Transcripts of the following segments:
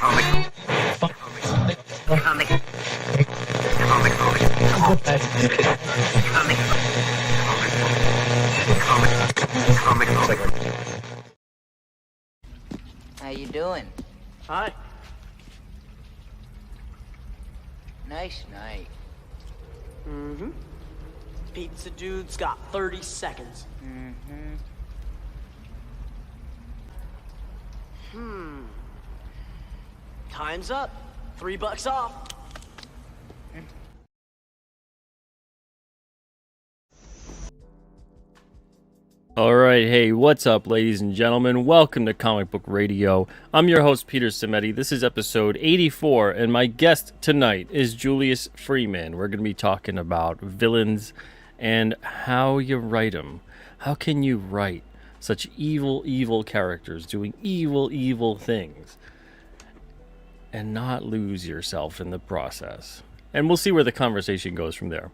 How you doing? Hi. Nice night. Mm-hmm. Pizza dude's got 30 seconds. Mm-hmm. Time's up. $3 off. All right, hey, what's up, ladies and gentlemen? Welcome to Comic Book Radio. I'm your host, Peter Cimetti. This is episode 84, and my guest tonight is Julius Freeman. We're going to be talking about villains and how you write them. How can you write such evil, evil characters doing evil, evil things and not lose yourself in the process? And we'll see where the conversation goes from there.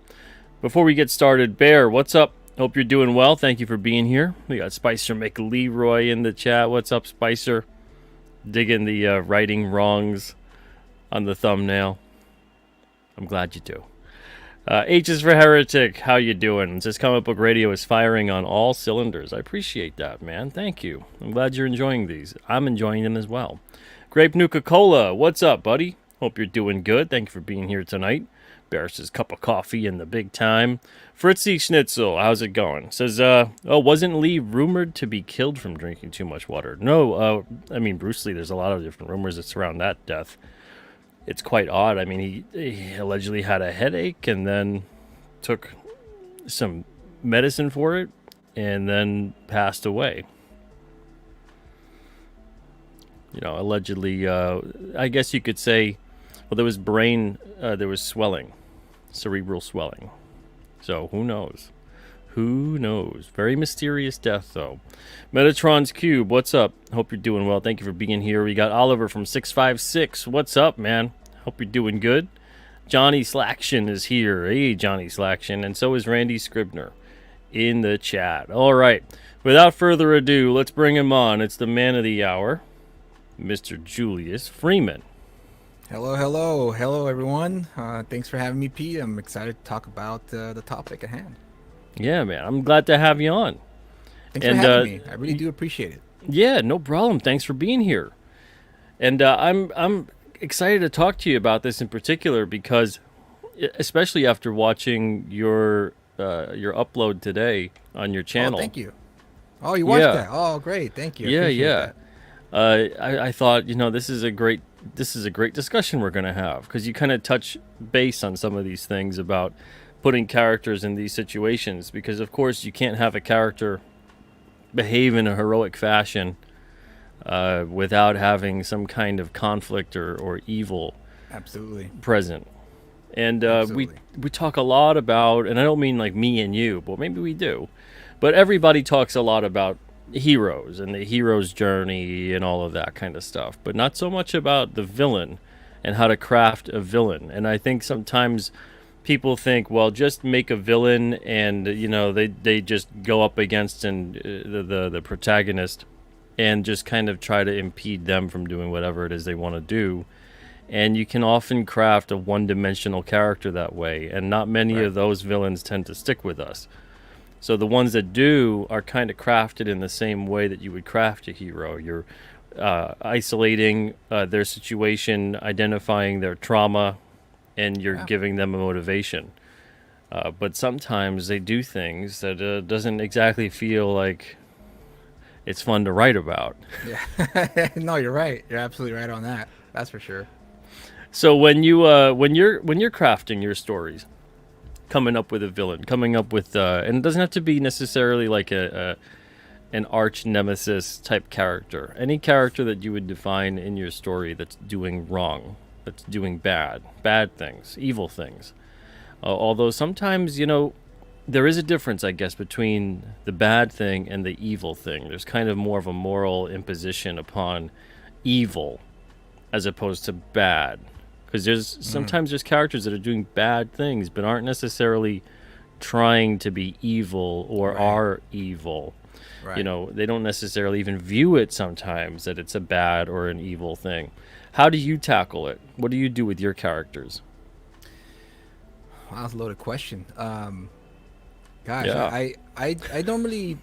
Before we get started, Bear, what's up? Hope you're doing well. Thank you for being here. We got Spicer McLeroy in the chat. What's up, Spicer? Digging the writing wrongs on the thumbnail. I'm glad you do. H is for Heretic. How you doing? It says Comic Book Radio is firing on all cylinders. I appreciate that, man. Thank you. I'm glad you're enjoying these. I'm enjoying them as well. Grape Nuka-Cola. What's up, buddy? Hope you're doing good. Thank you for being here tonight. Barris's cup of coffee in the big time. Fritzy Schnitzel, how's it going? Says, wasn't Lee rumored to be killed from drinking too much water? No, I mean, Bruce Lee, there's a lot of different rumors that surround that death. It's quite odd. I mean, he allegedly had a headache and then took some medicine for it and then passed away. You know, allegedly, I guess you could say, well, there was there was swelling, cerebral swelling. So who knows? Who knows? Very mysterious death, though. Metatron's Cube, what's up? Hope you're doing well. Thank you for being here. We got Oliver from 656. What's up, man? Hope you're doing good. Johnny Slaction is here. Hey, Johnny Slaction. And so is Randy Scribner in the chat. All right. Without further ado, let's bring him on. It's the man of the hour, Mr. Julius Freeman. Hello, everyone. Thanks for having me, Pete. I'm excited to talk about the topic at hand. Yeah, man. I'm glad to have you on. Thanks for having me. I really do appreciate it. Yeah, no problem. Thanks for being here. And I'm excited to talk to you about this in particular because, especially after watching your upload today on your channel. Oh, thank you. Oh, you watched that? Oh, great. Thank you. Yeah. I thought, this is a great discussion we're going to have because you kind of touch base on some of these things about putting characters in these situations because, of course, you can't have a character behave in a heroic fashion without having some kind of conflict or evil absolutely present. And absolutely. we talk a lot about, and I don't mean like me and you, but maybe we do, but everybody talks a lot about heroes and the hero's journey and all of that kind of stuff, but not so much about the villain and how to craft a villain. And I think sometimes people think, well, just make a villain and they just go up against the protagonist and just kind of try to impede them from doing whatever it is they want to do. And you can often craft a one-dimensional character that way, and not many of those villains tend to stick with us. So the ones that do are kind of crafted in the same way that you would craft a hero. You're isolating their situation, identifying their trauma, and you're giving them a motivation. But sometimes they do things that doesn't exactly feel like it's fun to write about. Yeah. No, you're right. You're absolutely right on that. That's for sure. So when you're crafting your stories, coming up with a villain, coming up with and it doesn't have to be necessarily like an arch nemesis type character. Any character that you would define in your story that's doing wrong, that's doing bad things, evil things. Although sometimes, there is a difference, I guess, between the bad thing and the evil thing. There's kind of more of a moral imposition upon evil as opposed to bad. Because sometimes there's characters that are doing bad things but aren't necessarily trying to be evil or are evil. Right. They don't necessarily even view it sometimes that it's a bad or an evil thing. How do you tackle it? What do you do with your characters? Wow, that's a loaded question. Gosh, Yeah. I normally,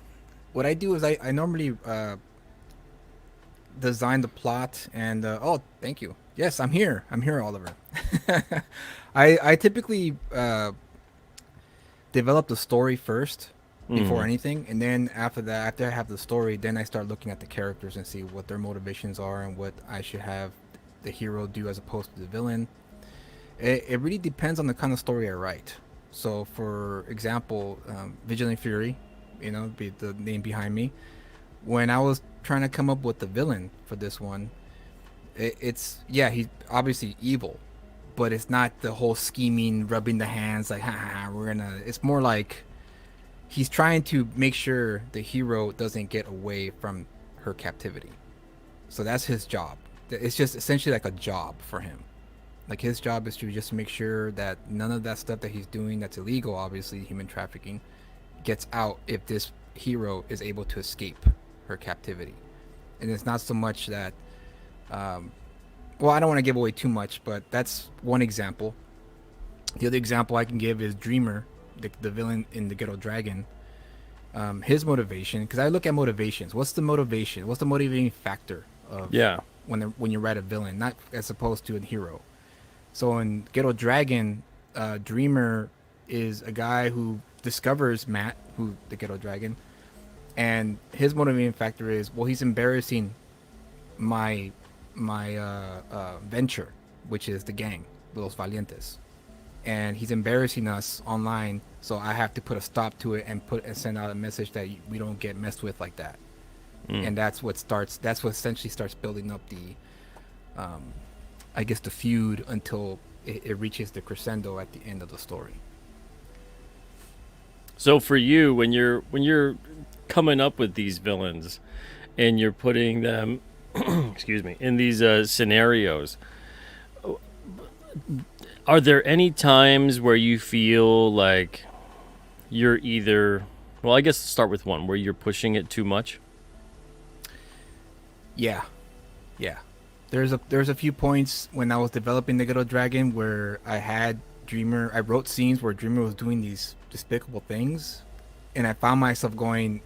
what I do is I normally design the plot and oh, thank you. Yes, I'm here, Oliver. I typically develop the story first before Mm. anything, and then after that, after I have the story, then I start looking at the characters and see what their motivations are and what I should have the hero do as opposed to the villain. It really depends on the kind of story I write. So, for example, Vigilant Fury, be the name behind me. When I was trying to come up with the villain for this one, it's yeah, he's obviously evil, but it's not the whole scheming, rubbing the hands like, ha, we're gonna. It's more like he's trying to make sure the hero doesn't get away from her captivity. So that's his job. It's just essentially like a job for him. Like his job is to just make sure that none of that stuff that he's doing that's illegal, obviously human trafficking, gets out if this hero is able to escape her captivity. And it's not so much that well, I don't want to give away too much, but that's one example. The other example I can give is Dreamer, the villain in the Ghetto Dragon. His motivation, because I look at motivations. What's the motivation? What's the motivating factor of Yeah. when you write a villain, not as opposed to a hero? So in Ghetto Dragon, Dreamer is a guy who discovers Matt, who the Ghetto Dragon, and his motivating factor is, well, he's embarrassing my venture, which is the gang, Los Valientes, and he's embarrassing us online. So I have to put a stop to it and send out a message that we don't get messed with like that. And that's what essentially starts building up the I guess the feud until it reaches the crescendo at the end of the story. So for you, when you're coming up with these villains and you're putting them excuse me, in these scenarios, are there any times where you feel like you're either, well, I guess let's start with one where you're pushing it too much? Yeah, yeah. There's a few points when I was developing the Ghetto Dragon where I wrote scenes where Dreamer was doing these despicable things, and I found myself going,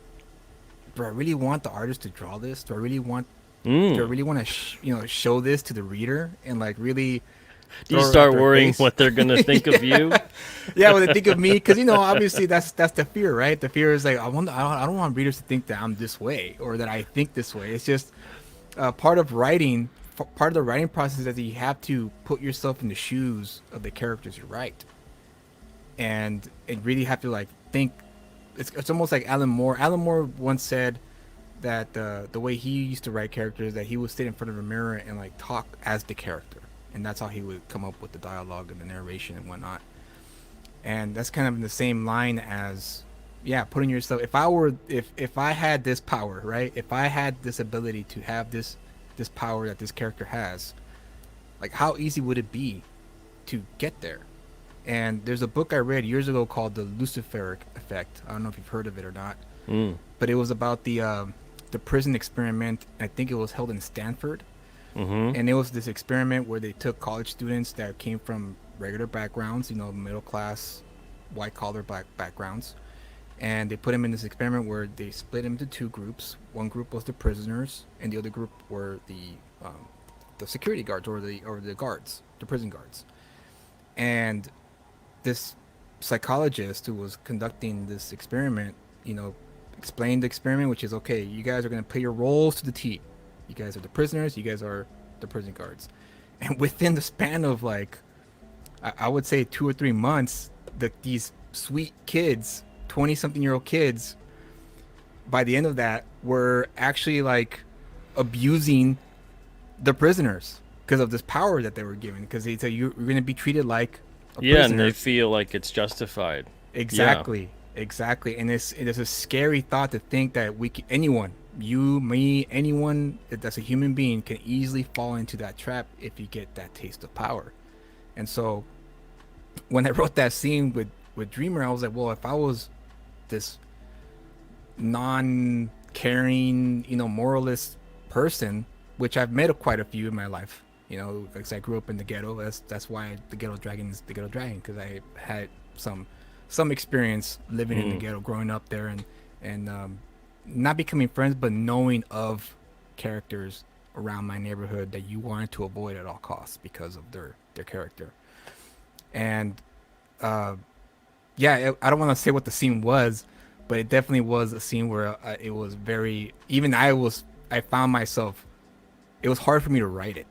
"Bro, I really want the artist to draw this. Do I really want to show this to the reader and like really?" Do you throw it start at their worrying face? what they're gonna think of you? Yeah, when they think of me, because obviously that's the fear, right? The fear is like, I don't want readers to think that I'm this way or that I think this way. It's just part of writing. Part of the writing process is that you have to put yourself in the shoes of the characters you write, and really have to like think. It's almost like Alan Moore. Alan Moore once said that the way he used to write characters, that he would sit in front of a mirror and like talk as the character, and that's how he would come up with the dialogue and the narration and whatnot. And that's kind of in the same line as, yeah, putting yourself. If I had this power, right? If I had this ability to have this power that this character has, like how easy would it be to get there? And there's a book I read years ago called The Luciferic Effect. I don't know if you've heard of it or not, but it was about the prison experiment. I think it was held in Stanford, and it was this experiment where they took college students that came from regular backgrounds, middle class, white collar black backgrounds, and they put them in this experiment where they split them into two groups. One group was the prisoners, and the other group were the security guards or the guards, the prison guards. And this psychologist who was conducting this experiment, explained the experiment, which is, okay, you guys are going to play your roles to the T. You guys are the prisoners. You guys are the prison guards. And within the span of like, I would say 2 or 3 months, these sweet kids, 20-something-year-old kids, by the end of that, were actually like abusing the prisoners because of this power that they were given. Because they said, you're going to be treated like a prisoner. And they feel like it's justified. Exactly. And it's a scary thought to think that anyone, you, me, anyone that's a human being can easily fall into that trap if you get that taste of power. And so when I wrote that scene with Dreamer, I was like, well, if I was this non-caring, moralist person, which I've met quite a few in my life, You know, because I grew up in the ghetto. That's why the ghetto dragon is the ghetto dragon, because I had some experience living in the ghetto, growing up there, and not becoming friends, but knowing of characters around my neighborhood that you wanted to avoid at all costs because of their character. And yeah, I don't want to say what the scene was, but it definitely was a scene where it was very, even I found myself, it was hard for me to write it.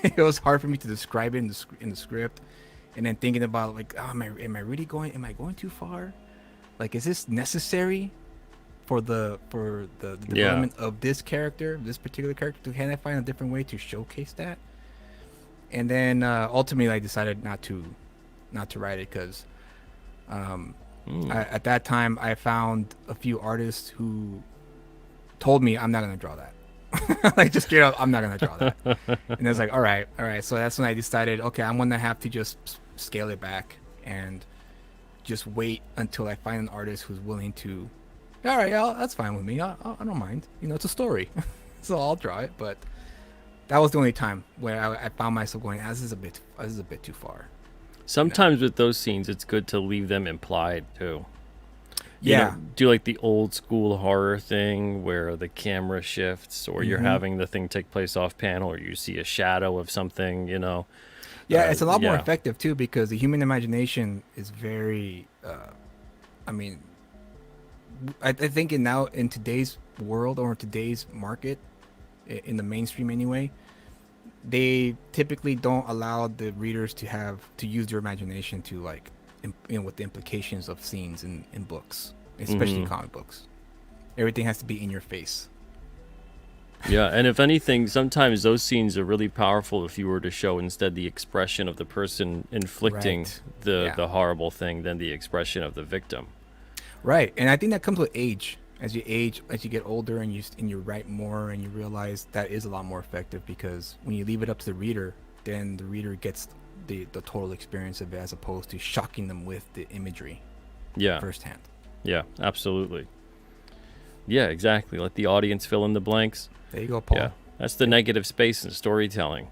It was hard for me to describe it in the script, and then thinking about like, oh, am I really going? Am I going too far? Like, is this necessary for the development of this character, this particular character? Can I find a different way to showcase that? And then ultimately, I decided not to write it because at that time I found a few artists who told me I'm not gonna draw that. Like, just straight up, I'm not gonna draw that. And it's like, all right. So that's when I decided, okay, I'm gonna have to just scale it back and just wait until I find an artist who's willing to. All right, that's fine with me. I don't mind. You know, it's a story, so I'll draw it. But that was the only time where I found myself going, this is a bit too far. Sometimes with those scenes, it's good to leave them implied too. You Yeah. know, do like the old school horror thing where the camera shifts, or you're having the thing take place off panel, or you see a shadow of something, you know. Yeah, it's a lot more yeah. effective too, because the human imagination is very. I mean, I think in today's world, or today's market, in the mainstream anyway, they typically don't allow the readers to use their imagination to, like, with the implications of scenes in books, especially comic books. Everything has to be in your face. Yeah, and if anything, sometimes those scenes are really powerful if you were to show instead the expression of the person inflicting Right. the horrible thing than the expression of the victim. Right, and I think that comes with age. As you age, as you get older, and you write more, and you realize that is a lot more effective, because when you leave it up to the reader, then the reader gets the total experience of it, as opposed to shocking them with the imagery Yeah. firsthand. Yeah, absolutely. Yeah, exactly. Let the audience fill in the blanks. There you go, Paul. Yeah, that's the negative space in storytelling,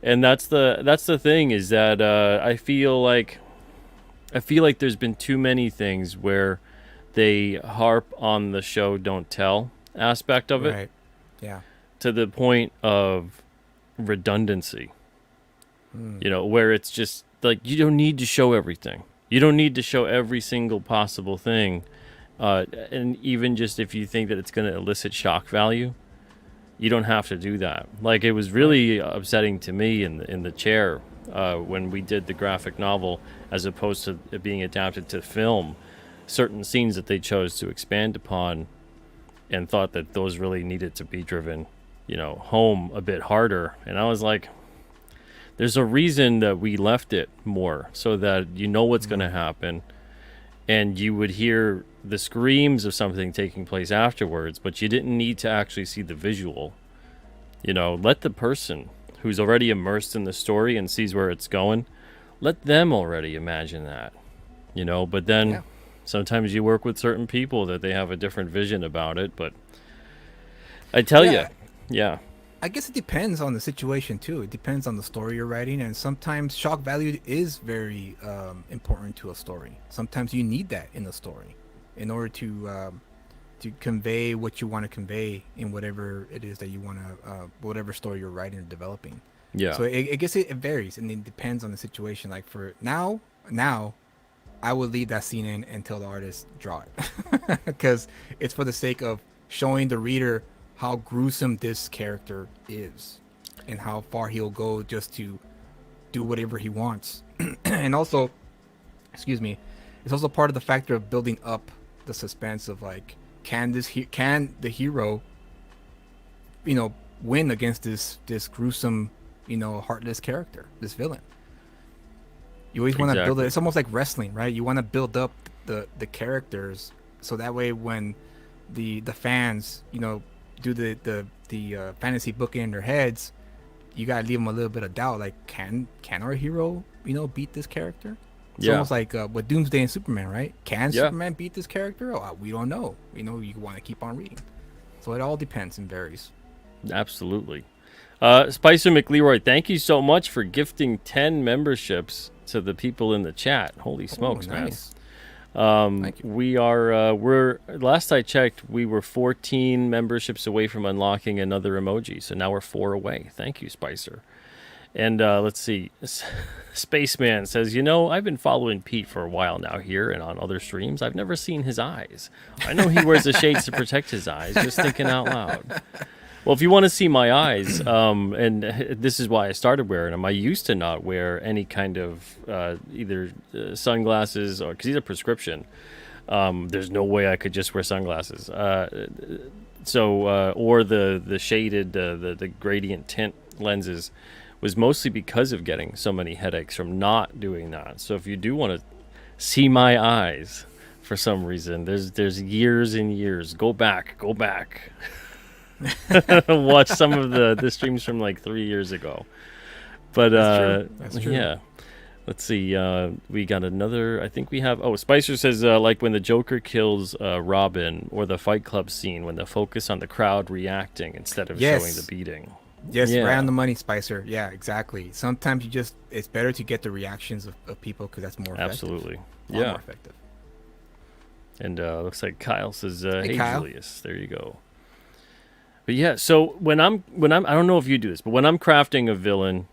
and that's the thing, is that I feel like there's been too many things where they harp on the show don't tell aspect of it, Right. Yeah. to the point of redundancy. You know, where it's just like, you don't need to show everything. You don't need to show every single possible thing, and even just if you think that it's going to elicit shock value, you don't have to do that. Like, it was really upsetting to me in the chair when we did the graphic novel, as opposed to it being adapted to film, certain scenes that they chose to expand upon, and thought that those really needed to be driven, you know, home a bit harder. And I was like, there's a reason that we left it more, so that you know what's going to happen, and you would hear the screams of something taking place afterwards, but you didn't need to actually see the visual. You know, let the person who's already immersed in the story and sees where it's going, let them already imagine that. You know, but then sometimes you work with certain people that they have a different vision about it. But I tell you, I guess it depends on the situation too. It depends on the story you're writing, and sometimes shock value is very important to a story. Sometimes you need that in the story in order to convey what you want to convey in whatever it is that you want to, whatever story you're writing or developing. Yeah. So I guess it varies, and it depends on the situation. Like, for now, I would leave that scene in until the artist draw it, because it's for the sake of showing the reader how gruesome this character is, and how far he'll go just to do whatever he wants. And also, it's also part of the factor of building up the suspense of, like, can the hero, you know, win against this gruesome, you know, heartless character, this villain. You always want to build it. It's almost like wrestling, right? You want to build up the characters, so that way when the fans, you know, do the fantasy book in their heads, you gotta leave them a little bit of doubt. Like, can our hero, you know, beat this character? It's almost like with Doomsday and Superman, right? Can Superman beat this character? Oh, we don't know. You know, you want to keep on reading. So it all depends and varies. Absolutely. Spicer McLeroy, thank you so much for gifting 10 memberships to the people in the chat. Holy smokes, nice. man. We're last I checked, we were 14 memberships away from unlocking another emoji. So now we're 4 away. Thank you, Spicer. And let's see. Spaceman says, I've been following Pete for a while now here and on other streams. I've never seen his eyes. I know he wears the shades to protect his eyes. Just thinking out loud. Well, if you want to see my eyes, and this is why I started wearing them, I used to not wear any kind of either sunglasses or because these are prescription. There's no way I could just wear sunglasses. Or the shaded, the gradient tint lenses was mostly because of getting so many headaches from not doing that. So if you do want to see my eyes for some reason, there's years and years. Go back. Watch some of the streams from like 3 years ago. But That's true. Yeah. Let's see. We got another. I think we have. Oh, Spicer says like when the Joker kills Robin, or the Fight Club scene when they focus on the crowd reacting instead of showing the beating. Yes, Yeah. right on the money, Spicer. Yeah, exactly. Sometimes it's better to get the reactions of people because that's more effective. Absolutely. A lot more effective. And looks like Kyle says, "Hey, Kyle. Julius." There you go. But yeah, so when I'm I don't know if you do this, but when I'm crafting a villain,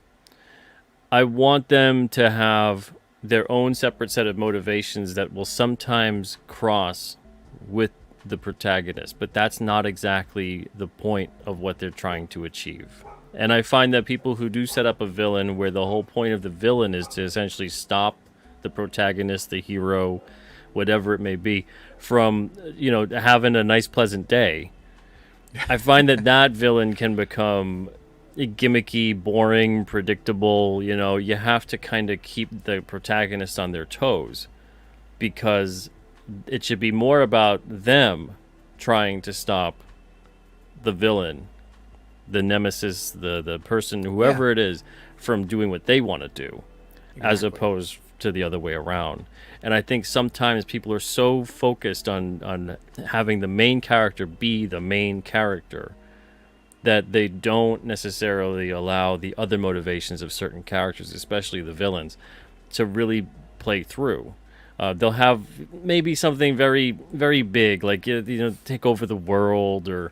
I want them to have their own separate set of motivations that will sometimes cross with the protagonist, but that's not exactly the point of what they're trying to achieve. And I find that people who do set up a villain where the whole point of the villain is to essentially stop the protagonist, the hero, whatever it may be, from having a nice pleasant day, I find that villain can become gimmicky, boring, predictable. You have to kind of keep the protagonist on their toes, because it should be more about them trying to stop the villain, the nemesis, the person, whoever it is, from doing what they want to do, as opposed to the other way around. And I think sometimes people are so focused on having the main character be the main character that they don't necessarily allow the other motivations of certain characters, especially the villains, to really play through. They'll have maybe something very, very big, like take over the world, or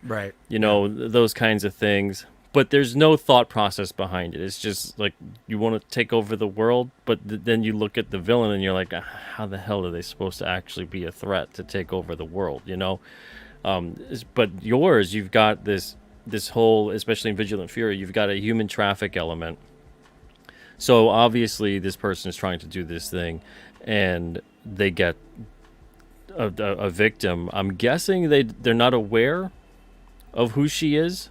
those kinds of things. But there's no thought process behind it. It's just like you want to take over the world, but then you look at the villain and you're like, how the hell are they supposed to actually be a threat to take over the world? But yours, you've got this whole, especially in Vigilant Fury, you've got a human traffic element. So obviously this person is trying to do this thing, and they get a victim. I'm guessing they're not aware of who she is.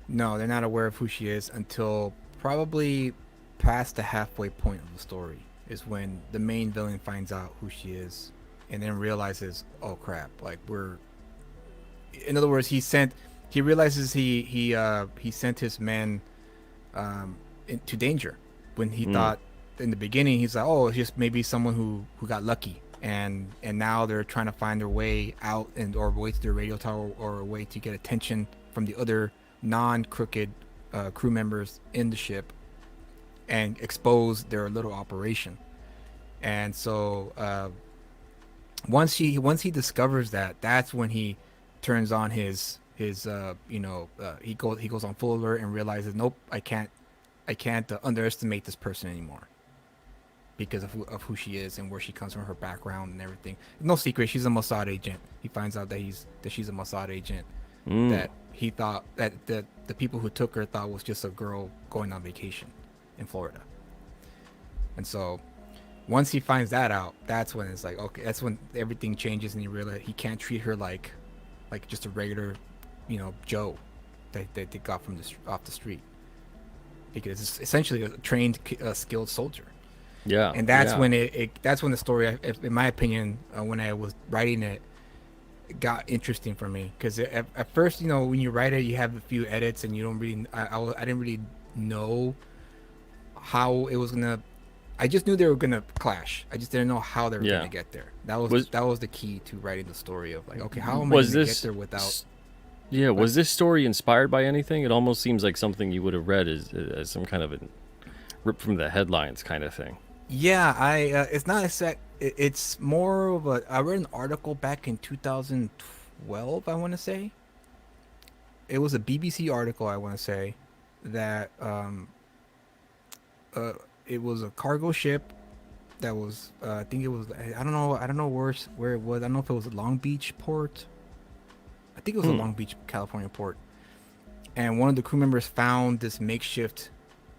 No, they're not aware of who she is until probably past the halfway point of the story is when the main villain finds out who she is, and then realizes, oh crap, like in other words, he realizes he sent his men into danger when he thought in the beginning he's like, oh, it's just maybe someone who got lucky, and now they're trying to find their way out or a way to their radio tower, or a way to get attention from the other non-crooked crew members in the ship and expose their little operation. And so once he discovers that's when he turns on his he goes on full alert and realizes, nope, I can't underestimate this person anymore, because of who she is and where she comes from, her background and everything. No secret, she's a Mossad agent. He finds out that she's a Mossad agent that he thought that the people who took her thought was just a girl going on vacation in Florida. And so once he finds that out, that's when it's like, okay, that's when everything changes, and he realizes he can't treat her like just a regular Joe that they got from off the street, because it's essentially a trained skilled soldier. Yeah. And that's when that's when the story, in my opinion, when I was writing it, got interesting for me, because at first, when you write it, you have a few edits, and you don't really I didn't really know how it was gonna. I just knew they were gonna clash. I just didn't know how they were gonna get there. That was the key to writing the story of, like, okay, how am I gonna get there without Yeah, was this story inspired by anything? It almost seems like something you would have read as some kind of a ripped from the headlines kind of thing. Yeah, it's not a set. It's more of a. I read an article back in 2012. I want to say it was a BBC article. I want to say that it was a cargo ship that was. I think it was. I don't know. I don't know where it was. I don't know if it was a Long Beach port. I think it was a Long Beach, California port. And one of the crew members found this makeshift.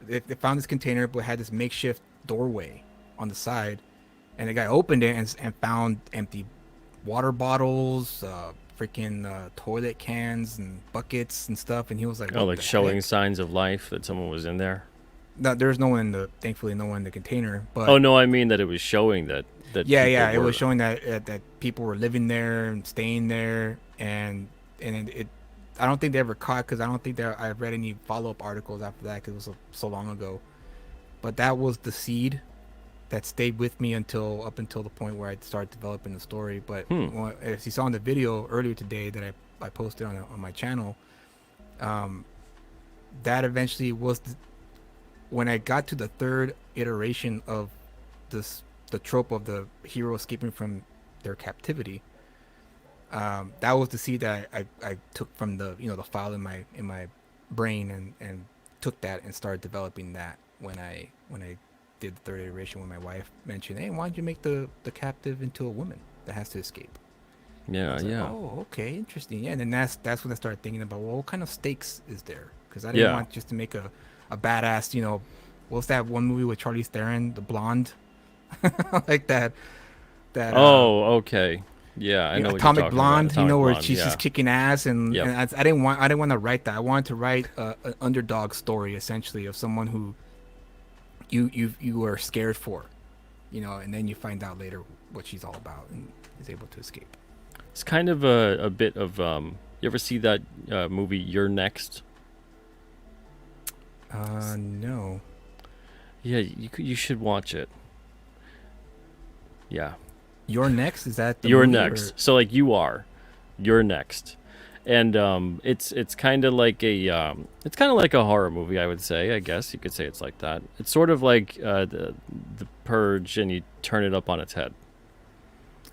They found this container, but had this makeshift doorway on the side, and the guy opened it and found empty water bottles, freaking toilet cans and buckets and stuff. And he was like, Oh, "What like the showing heck?" signs of life that someone was in there. No, there's no one in the. Thankfully, no one in the container. But Oh no, I mean that it was showing that yeah, people yeah, it were- was showing that people were living there and staying there, and it. I don't think they ever caught, because I don't think that I've read any follow-up articles after that, because it was so long ago. But that was the seed that stayed with me up until the point where I started developing the story. But as you saw in the video earlier today that I posted on my channel, that eventually was when I got to the third iteration of the trope of the hero escaping from their captivity. That was the seed that I took from the the file in my brain, and took that and started developing that when I did the third iteration, when my wife mentioned, "Hey, why don't you make the captive into a woman that has to escape?" Yeah, Like, yeah. oh, okay, interesting. Yeah, and then that's when I started thinking about, well, what kind of stakes is there? Because I didn't want just to make a badass, what's that one movie with Charlize Theron, the blonde, like that. Oh, okay. Yeah, I know what Atomic you're talking Blonde, about. Atomic where Blonde, she's yeah. just kicking ass, and, Yep. and I didn't want to write that. I wanted to write an underdog story, essentially, of someone who you are scared for, and then you find out later what she's all about and is able to escape. It's kind of a bit of you ever see that movie You're Next? No. Yeah, you should watch it. Yeah. You're Next, is that the You're movie, next. or- So like you're next. And it's kind of like a horror movie, I would say. I guess you could say it's like that. It's sort of like the Purge, and you turn it up on its head.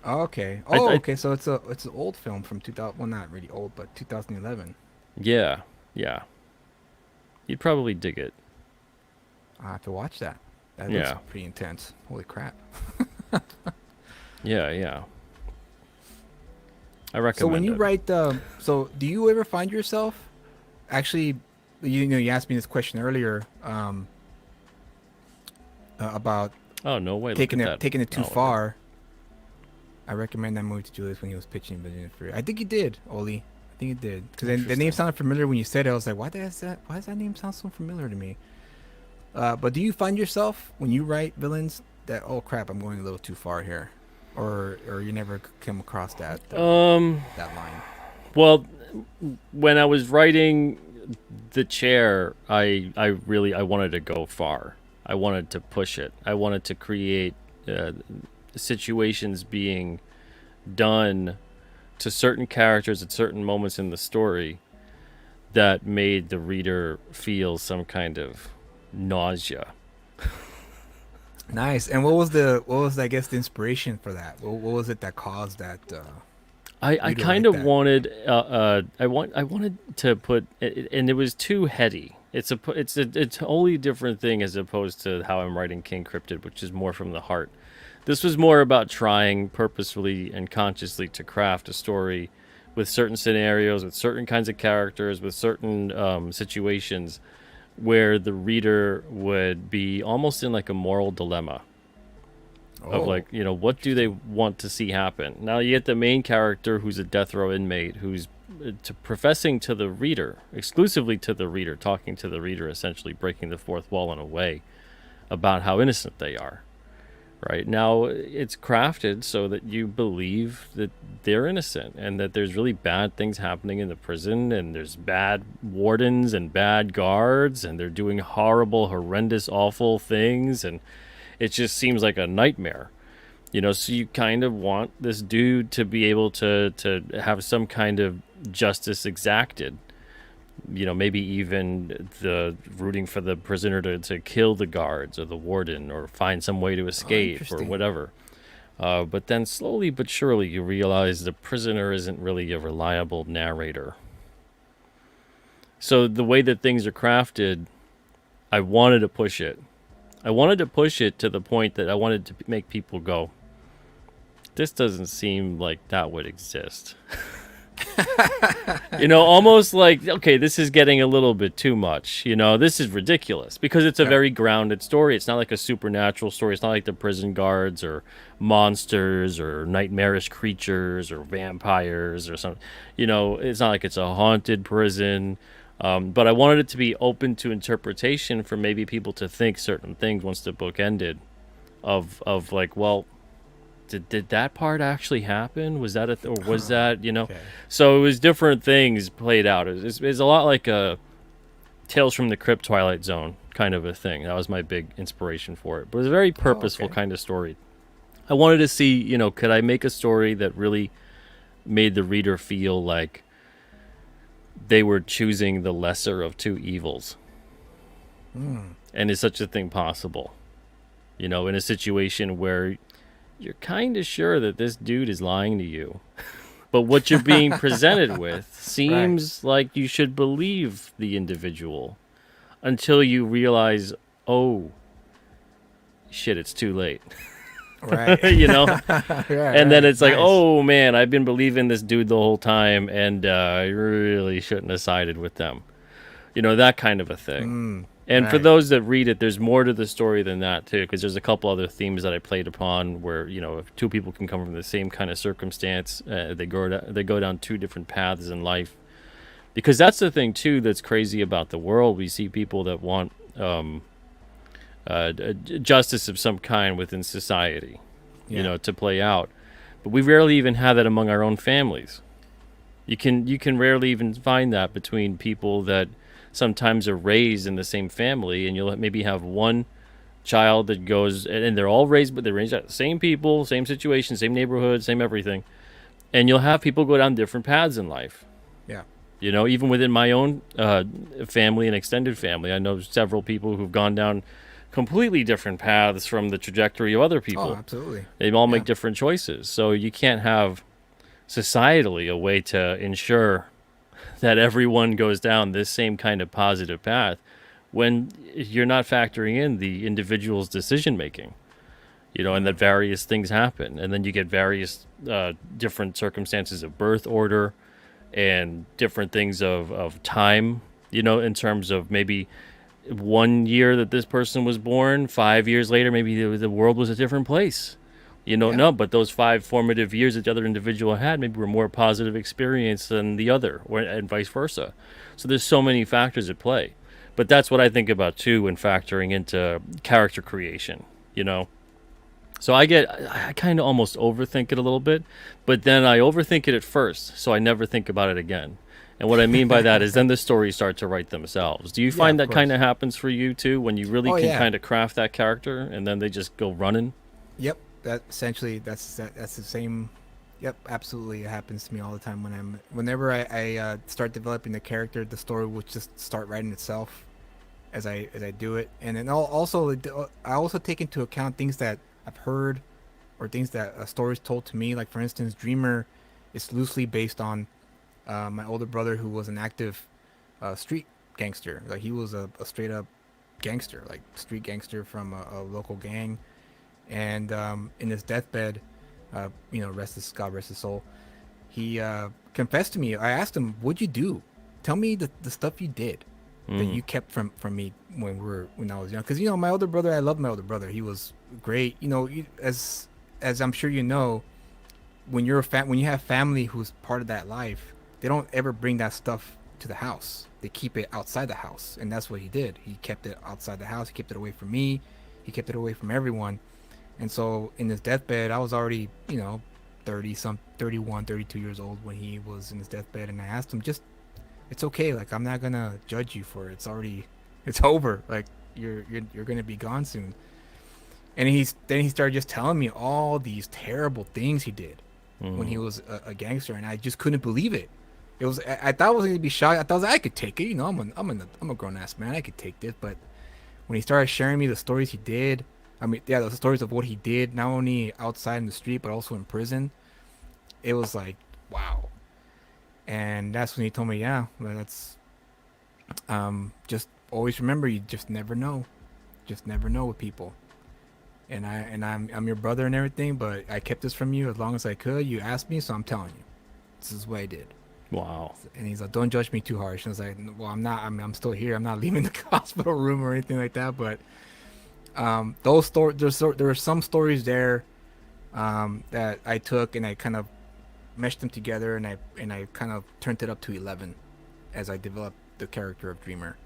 Oh, okay. I- Okay. So it's an old film from 2000. Well, not really old, but 2011. Yeah, yeah. You'd probably dig it. I have to watch that. That Yeah. looks pretty intense. Holy crap. Yeah, yeah. I recommend So when you it. write, so do you ever find yourself, actually, you asked me this question earlier, about Oh no way! taking Look at that. it too Oh, far. I recommend that movie to Julius when he was pitching Vision Free. I think he did, Oli. I think he did, because the name Interesting. sounded familiar when you said it. I was like, why does that name sound so familiar to me? But do you find yourself when you write villains that, oh crap, I'm going a little too far here, or you never come across that that line? Well, when I was writing The Chair, I wanted to go far. I wanted to push it. I wanted to create situations being done to certain characters at certain moments in the story that made the reader feel some kind of nausea. Nice. And what was I guess the inspiration for that? What was it that caused that? I You do kind like of that. wanted I wanted to put and it was too heady. It's a totally different thing as opposed to how I'm writing King Cryptid, which is more from the heart. This was more about trying purposefully and consciously to craft a story with certain scenarios, with certain kinds of characters, with certain situations where the reader would be almost in like a moral dilemma of like, what do they want to see happen? Now you get the main character who's a death row inmate who's professing to the reader, exclusively to the reader, talking to the reader, essentially breaking the fourth wall in a way about how innocent they are. Right now, it's crafted so that you believe that they're innocent and that there's really bad things happening in the prison, and there's bad wardens and bad guards, and they're doing horrible, horrendous, awful things, and it just seems like a nightmare. You know, so you kind of want this dude to be able to have some kind of justice exacted. You know, maybe even the rooting for the prisoner to kill the guards or the warden or find some way to escape or interesting. whatever. But then slowly but surely you realize the prisoner isn't really a reliable narrator. So the way that things are crafted, I wanted to push it. I wanted to push it to the point that I wanted to make people go, this doesn't seem like that would exist. You know, almost like, okay, this is getting a little bit too much. You know, this is ridiculous because it's a very grounded story. It's not like a supernatural story. It's not like the prison guards or monsters or nightmarish creatures or vampires or something. You know, it's not like it's a haunted prison. But I wanted it to be open to interpretation for maybe people to think certain things once the book ended of like, well, did that part actually happen? Was that or was that, you know? Okay. So it was different things played out. It's a lot like a Tales from the Crypt Twilight Zone kind of a thing. That was my big inspiration for it. But it was a very purposeful kind of story. I wanted to see, you know, could I make a story that really made the reader feel like they were choosing the lesser of two evils? And is such a thing possible? You know, in a situation where you're kind of sure that this dude is lying to you, but what you're being presented with seems like you should believe the individual until you realize, oh, shit, it's too late. Right. You know? And then it's like, Nice. oh, man, I've been believing this dude the whole time, and I really shouldn't have sided with them. You know, that kind of a thing. And for right. those that read it, there's more to the story than that, too, because there's a couple other themes that I played upon where, you know, if two people can come from the same kind of circumstance, they go down two different paths in life. Because that's the thing, too, that's crazy about the world. We see people that want justice of some kind within society, you know, to play out. But we rarely even have that among our own families. You can rarely even find that between people that sometimes are raised in the same family, and you'll maybe have one child that goes, and they're all raised, but they're raised at the same people, same situation, same neighborhood, same everything. And you'll have people go down different paths in life. Yeah. You know, even within my own family and extended family, I know several people who've gone down completely different paths from the trajectory of other people. Oh, absolutely. They all make different choices. So you can't have societally a way to ensure that everyone goes down this same kind of positive path when you're not factoring in the individual's decision making, you know, and that various things happen. And then you get various different circumstances of birth order and different things of time, you know, in terms of maybe 1 year that this person was born, 5 years later, maybe the world was a different place. You know, no, but those 5 formative years that the other individual had maybe were more positive experience than the other, and vice versa. So there's so many factors at play. But that's what I think about, too, when factoring into character creation, you know. So I kind of almost overthink it a little bit, but then I overthink it at first, so I never think about it again. And what I mean by that is then the stories start to write themselves. Do you find that kind of happens for you, too, when you really can kind of craft that character, and then they just go running? Yep. That essentially that's the same. Yep, absolutely. It happens to me all the time whenever I start developing the character, the story will just start writing itself as I do it. And then also I also take into account things that I've heard or things that stories told to me. Like, for instance, Dreamer is loosely based on my older brother, who was an active street gangster. Like, he was a straight up gangster, like street gangster from a local gang. And in his deathbed, you know, God rest his soul, he confessed to me. I asked him, "What'd you do? Tell me the stuff you did that you kept from me when I was young." Because, you know, my older brother, I loved my older brother. He was great. You know, as I'm sure you know, when you have family who's part of that life, they don't ever bring that stuff to the house. They keep it outside the house, and that's what he did. He kept it outside the house. He kept it away from me. He kept it away from everyone. And so in his deathbed, I was already, you know, 31, 32 years old when he was in his deathbed. And I asked him, just, it's okay. Like, I'm not going to judge you for it. It's over. Like, you're going to be gone soon. And then he started just telling me all these terrible things he did when he was a gangster, and I just couldn't believe it. It was I thought I was gonna be shocked. I thought I could take it. You know, I'm a grown ass man. I could take this. But when he started sharing me the stories he did, I mean, yeah, the stories of what he did, not only outside in the street but also in prison, it was like, wow. And that's when he told me, yeah, well, that's just always remember, you just never know, with people. And I'm your brother and everything, but I kept this from you as long as I could. You asked me, so I'm telling you, this is what I did. Wow. And he's like, don't judge me too harsh. And I was like, well, I'm not. I'm still here. I'm not leaving the hospital room or anything like that. But those stories, there were some stories there that I took and I kind of meshed them together, and I kind of turned it up to 11 as I developed the character of Dreamer.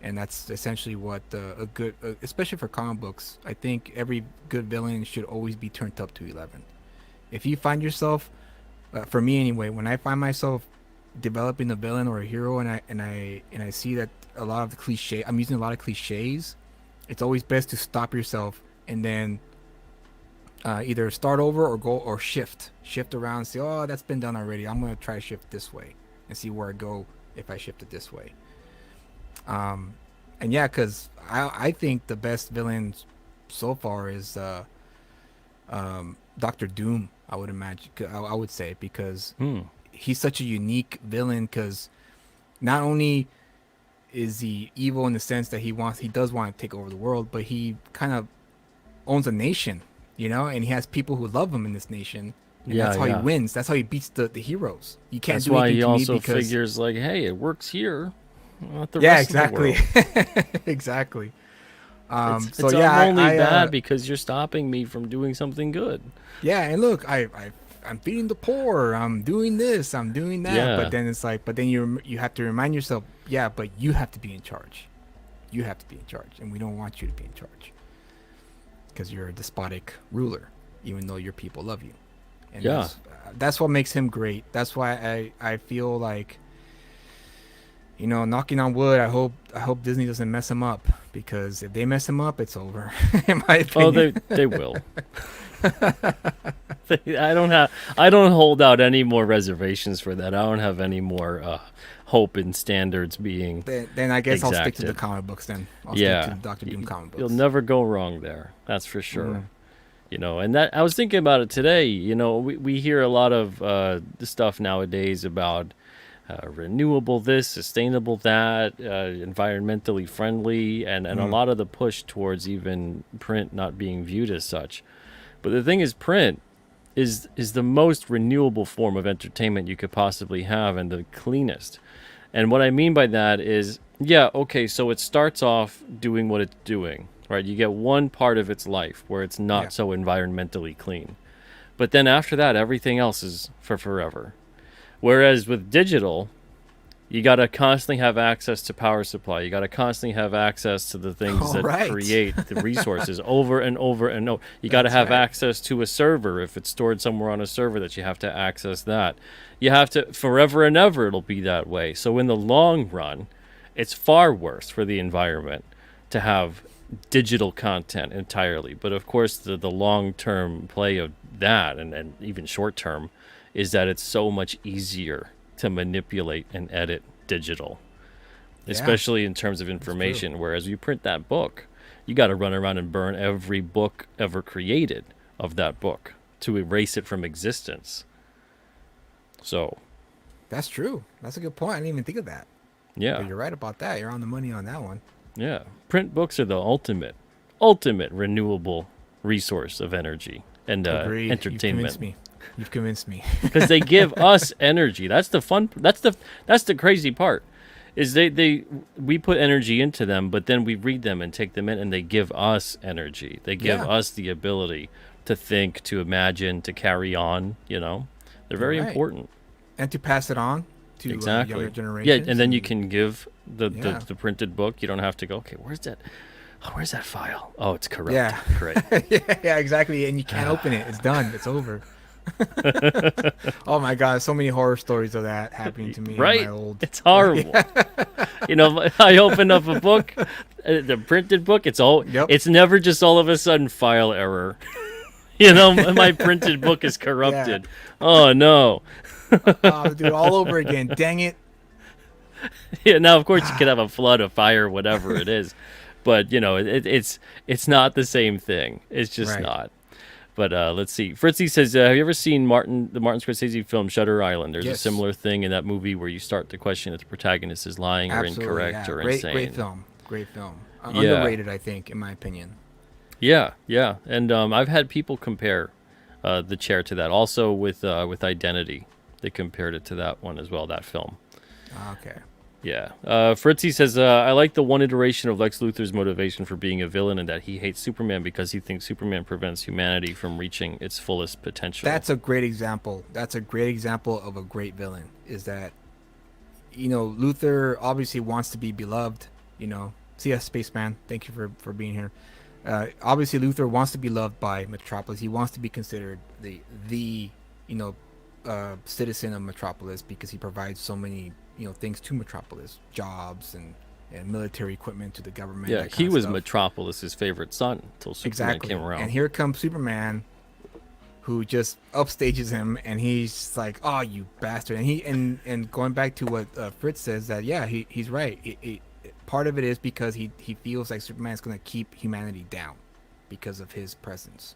And that's essentially what a good, especially for comic books, I think every good villain should always be turned up to 11. If you find yourself, for me anyway, when I find myself developing a villain or a hero, and I see that a lot of the cliche, I'm using a lot of cliches, it's always best to stop yourself and then either start over or go or shift around and say, oh, that's been done already. I'm gonna try to shift this way and see where I go if I shift it this way. And yeah, because I think the best villain so far is Dr. Doom. I would imagine, I would say, because he's such a unique villain. Because not only is he evil in the sense that he does want to take over the world, but he kind of owns a nation, you know, and he has people who love him in this nation. And that's how he wins. That's how he beats the heroes. You can't that's do anything to me because... That's why he also figures like, hey, it works here. Not the yeah, rest exactly. Of the world. Exactly. It's so yeah, I'm only I bad because you're stopping me from doing something good. Yeah, and look, I'm feeding the poor. I'm doing this. I'm doing that. Yeah. But then it's like, you have to remind yourself, yeah, but you have to be in charge. You have to be in charge, and we don't want you to be in charge because you're a despotic ruler, even though your people love you. And yeah, that's what makes him great. That's why I feel like, you know, knocking on wood, I hope Disney doesn't mess him up, because if they mess him up, it's over. In my opinion. Oh, they will. I don't hold out any more reservations for that. I don't have any more hope in standards being. Then I guess exacted. I'll stick to the comic books. Then I'll yeah, stick to the Dr. Doom comic books. You'll never go wrong there. That's for sure. You know, and that I was thinking about it today. You know, we hear a lot of stuff nowadays about renewable this, sustainable that, environmentally friendly, and a lot of the push towards even print not being viewed as such. But the thing is, print is the most renewable form of entertainment you could possibly have, and the cleanest. And what I mean by that is, yeah, okay, so it starts off doing what it's doing, right? You get one part of its life where it's not so environmentally clean. But then after that, everything else is for forever. Whereas with digital, you got to constantly have access to power supply. You got to constantly have access to the things create the resources over and over and over. You got to have access to a server if it's stored somewhere on a server that you have to access that. You have to, forever and ever, it'll be that way. So in the long run, it's far worse for the environment to have digital content entirely. But of course, the long-term play of that, and even short-term, is that it's so much easier to manipulate and edit digital, especially in terms of information. Whereas you print that book, you got to run around and burn every book ever created of that book to erase it from existence. So that's true. That's a good point. I didn't even think of that. Yeah, but you're right about that. You're on the money on that one. Yeah, print books are the ultimate renewable resource of energy and entertainment. You've convinced me. Because they give us energy. That's the fun. That's the crazy part. Is we put energy into them, but then we read them and take them in, and they give us energy. They give us the ability to think, to imagine, to carry on. You know, they're very important. And to pass it on to younger generations. Yeah, and then you can give the printed book. You don't have to go, okay, where's that file? Oh, it's corrupt. Yeah. Great. yeah, exactly. And you can't open it. It's done. It's over. Oh my God, so many horror stories of that happening to me. Right? In my old... It's horrible. You know, I open up a book the printed book, Yep. it's never just all of a sudden file error. You know, my printed book is corrupted. Oh no. Oh, dude, all over again. Dang it. Yeah, now of course you could have a flood of fire, whatever it is, but you know it's not the same thing. It's just Right. not. But let's see. Fritzy says, "Have you ever seen the Martin Scorsese film Shutter Island? There's a Yes. similar thing in that movie where you start to question if the protagonist is lying or Absolutely, incorrect yeah. or Great, insane." great film. Great film. Yeah. Underrated, I think, in my opinion. Yeah, yeah, and I've had people compare The Chair to that. Also with Identity, they compared it to that one as well. That film. Okay. Yeah. Fritzy says, I like the one iteration of Lex Luthor's motivation for being a villain and that he hates Superman because he thinks Superman prevents humanity from reaching its fullest potential. That's a great example. That's a great example of a great villain. Is that, you know, Luthor obviously wants to be beloved. You know, see us, Spaceman. Thank you for being here. Obviously, Luthor wants to be loved by Metropolis. He wants to be considered the citizen of Metropolis because he provides so many things to Metropolis, jobs and military equipment to the government. Yeah, that kind he of was stuff. Metropolis's favorite son until Superman came around. And here comes Superman, who just upstages him, and he's like, "Oh, you bastard!" And going back to what Fritz says, that yeah, he's right. Part of it is because he feels like Superman's going to keep humanity down because of his presence,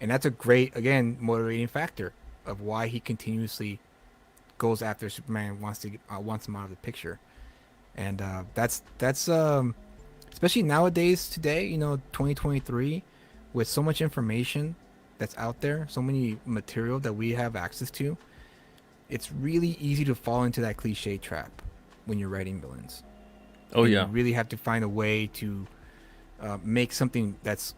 and that's a great, again, motivating factor of why he continuously goes after Superman, wants him out of the picture. And that's especially nowadays, today, 2023, with so much information that's out there, so many material that we have access to, it's really easy to fall into that cliche trap when you're writing villains. Oh, And yeah. you really have to find a way to make something that's,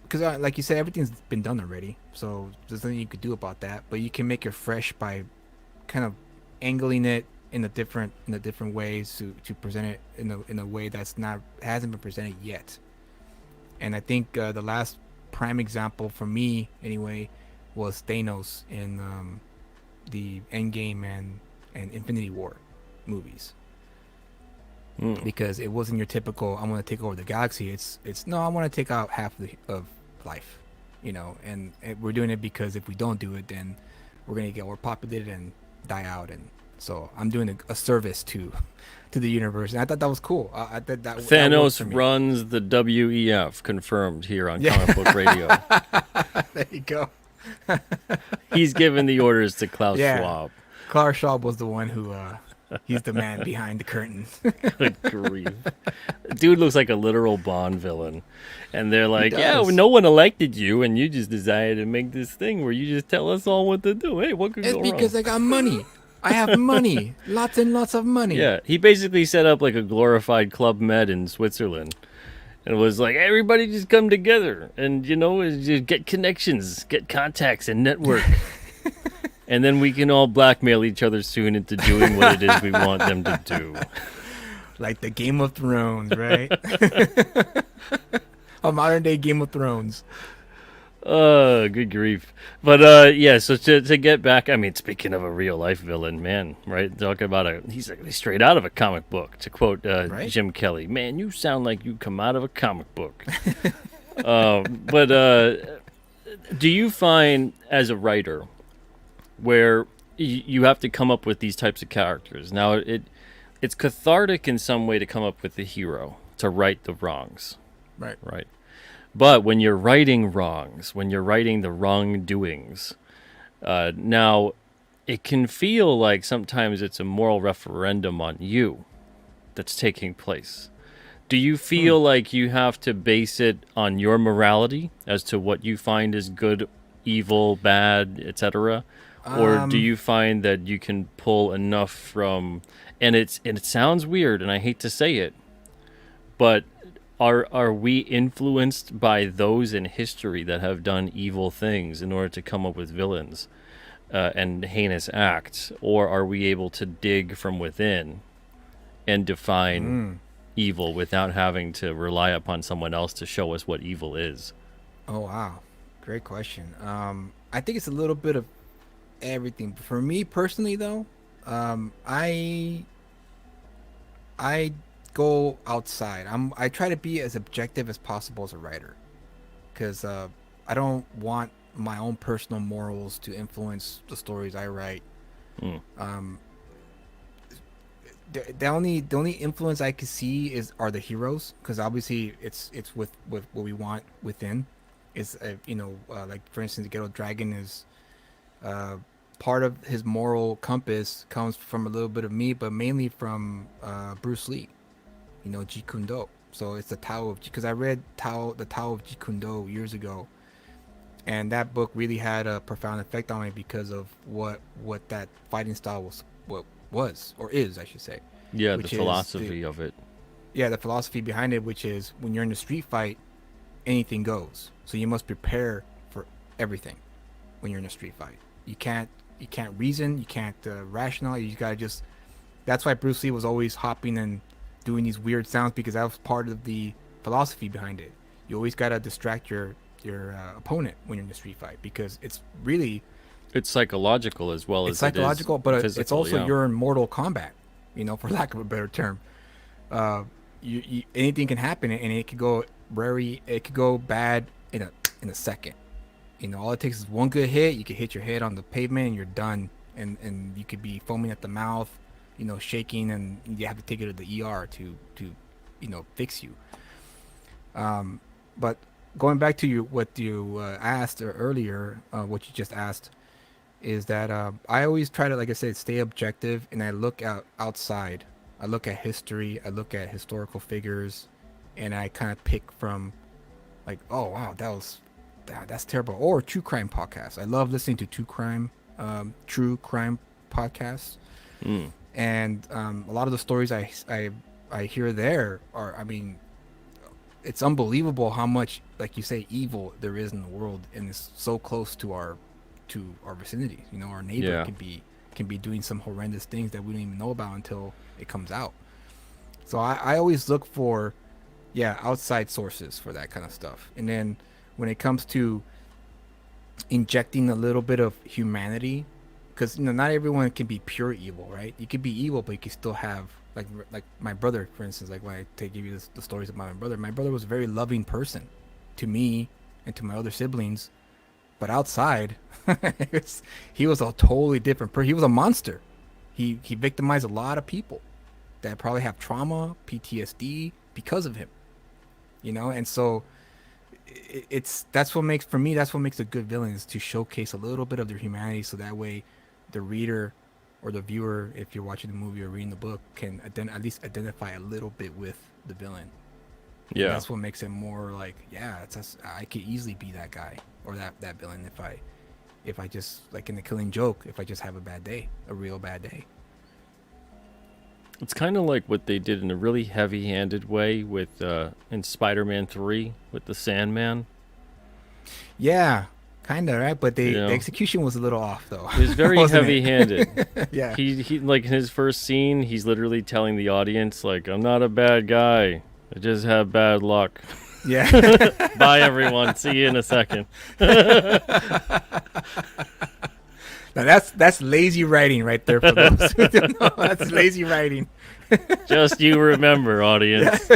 because like you said, everything's been done already, so there's nothing you could do about that. But you can make it fresh by kind of angling it in a different ways to present it in a way that's hasn't been presented yet. And I think the last prime example for me anyway was Thanos in the Endgame and Infinity War movies. Because it wasn't your typical "I'm going to take over the galaxy." It's no, I want to take out half of life, and we're doing it because if we don't do it, then we're going to get overpopulated and die out. And so I'm doing a service to the universe, and I thought that was cool. I thought that Thanos that runs the WEF, confirmed here on Yeah. Comic Book Radio. there you go. He's giving the orders to Klaus Yeah. Schwab. Klaus Schwab was the one who he's the man behind the curtain. Good grief. Dude looks like a literal Bond villain. And they're like, yeah, does. well, no one elected you, and you just decided to make this thing where you just tell us all what to do. Hey, what could It's go because wrong? I got money. I have money, lots and lots of money. Yeah, he basically set up like a glorified Club Med in Switzerland. And was like, everybody just come together and, just get connections, get contacts and network. And then we can all blackmail each other soon into doing what it is we want them to do. Like the Game of Thrones, right? A modern day Game of Thrones. Good grief. But yeah, so to get back, I mean, speaking of a real life villain, man, right? Talking about he's like straight out of a comic book, to quote Right? Jim Kelly. Man, you sound like you come out of a comic book. But do you find as a writer where you have to come up with these types of characters? Now, it's cathartic in some way to come up with the hero, to right the wrongs. Right. But when you're righting wrongs, when you're righting the wrongdoings, now it can feel like sometimes it's a moral referendum on you that's taking place. Do you feel like you have to base it on your morality as to what you find is good, evil, bad, etc.? Or do you find that you can pull enough from, and it sounds weird, and I hate to say it, but are we influenced by those in history that have done evil things in order to come up with villains and heinous acts, or are we able to dig from within and define evil without having to rely upon someone else to show us what evil is? Oh wow, great question. I think it's a little bit of everything. For me personally, though, I go outside. I try to be as objective as possible as a writer, because I don't want my own personal morals to influence the stories I write. Mm. The only influence I can see are the heroes, because obviously it's with what we want within. Is like for instance, the Ghetto Dragon is part of his moral compass comes from a little bit of me, but mainly from Bruce Lee. Jeet Kune Do. So it's the Tao of, because I read the Tao of Jeet Kune Do years ago, and that book really had a profound effect on me because of what that fighting style was or is, I should say. Yeah, the which is philosophy of it. Yeah, the philosophy behind it, which is when you're in a street fight, anything goes. So you must prepare for everything when you're in a street fight. You can't reason, you can't rationalize. You gotta just. That's why Bruce Lee was always hopping and doing these weird sounds, because that was part of the philosophy behind it. You always gotta distract your opponent when you're in a street fight, because it's psychological as well as it's psychological, but physical, it's also yeah. you're in mortal combat. For lack of a better term. You anything can happen, and it could go bad in a second. All it takes is one good hit. You could hit your head on the pavement and you're done, and you could be foaming at the mouth, shaking, and you have to take it to the ER to fix you. But going back to what you asked earlier, what you just asked, is that I always try to, like I said, stay objective, and I look outside. I look at history, I look at historical figures, and I kind of pick from, like, oh wow, that's terrible. Or true crime podcasts. I love listening to true crime podcasts. Mm. And a lot of the stories I hear there are, it's unbelievable how much, like you say, evil there is in the world, and it's so close to our vicinity. Our neighbor can be doing some horrendous things that we don't even know about until it comes out. So I always look for outside sources for that kind of stuff. And then when it comes to injecting a little bit of humanity, because not everyone can be pure evil, right? You could be evil, but you can still have like my brother, for instance. Like when I give you the stories about my brother was a very loving person to me and to my other siblings, but outside he was a totally different person. He was a monster. He victimized a lot of people that probably have trauma, PTSD because of him. And so that's what makes a good villain, is to showcase a little bit of their humanity, so that way the reader or the viewer, if you're watching the movie or reading the book, can at least identify a little bit with the villain. Yeah, and that's what makes it more like, I could easily be that guy or that villain if I just, like in The Killing Joke, if I just have a real bad day. it's kind of like what they did in a really heavy-handed way with in Spider-Man 3 with the Sandman. Yeah, kind of, right? But the execution was a little off, though. It was very heavy-handed. Yeah. He like in his first scene, he's literally telling the audience, like, I'm not a bad guy. I just have bad luck. Yeah. Bye, everyone. See you in a second. Now that's lazy writing right there for those who don't know. That's lazy writing. Just you remember, audience.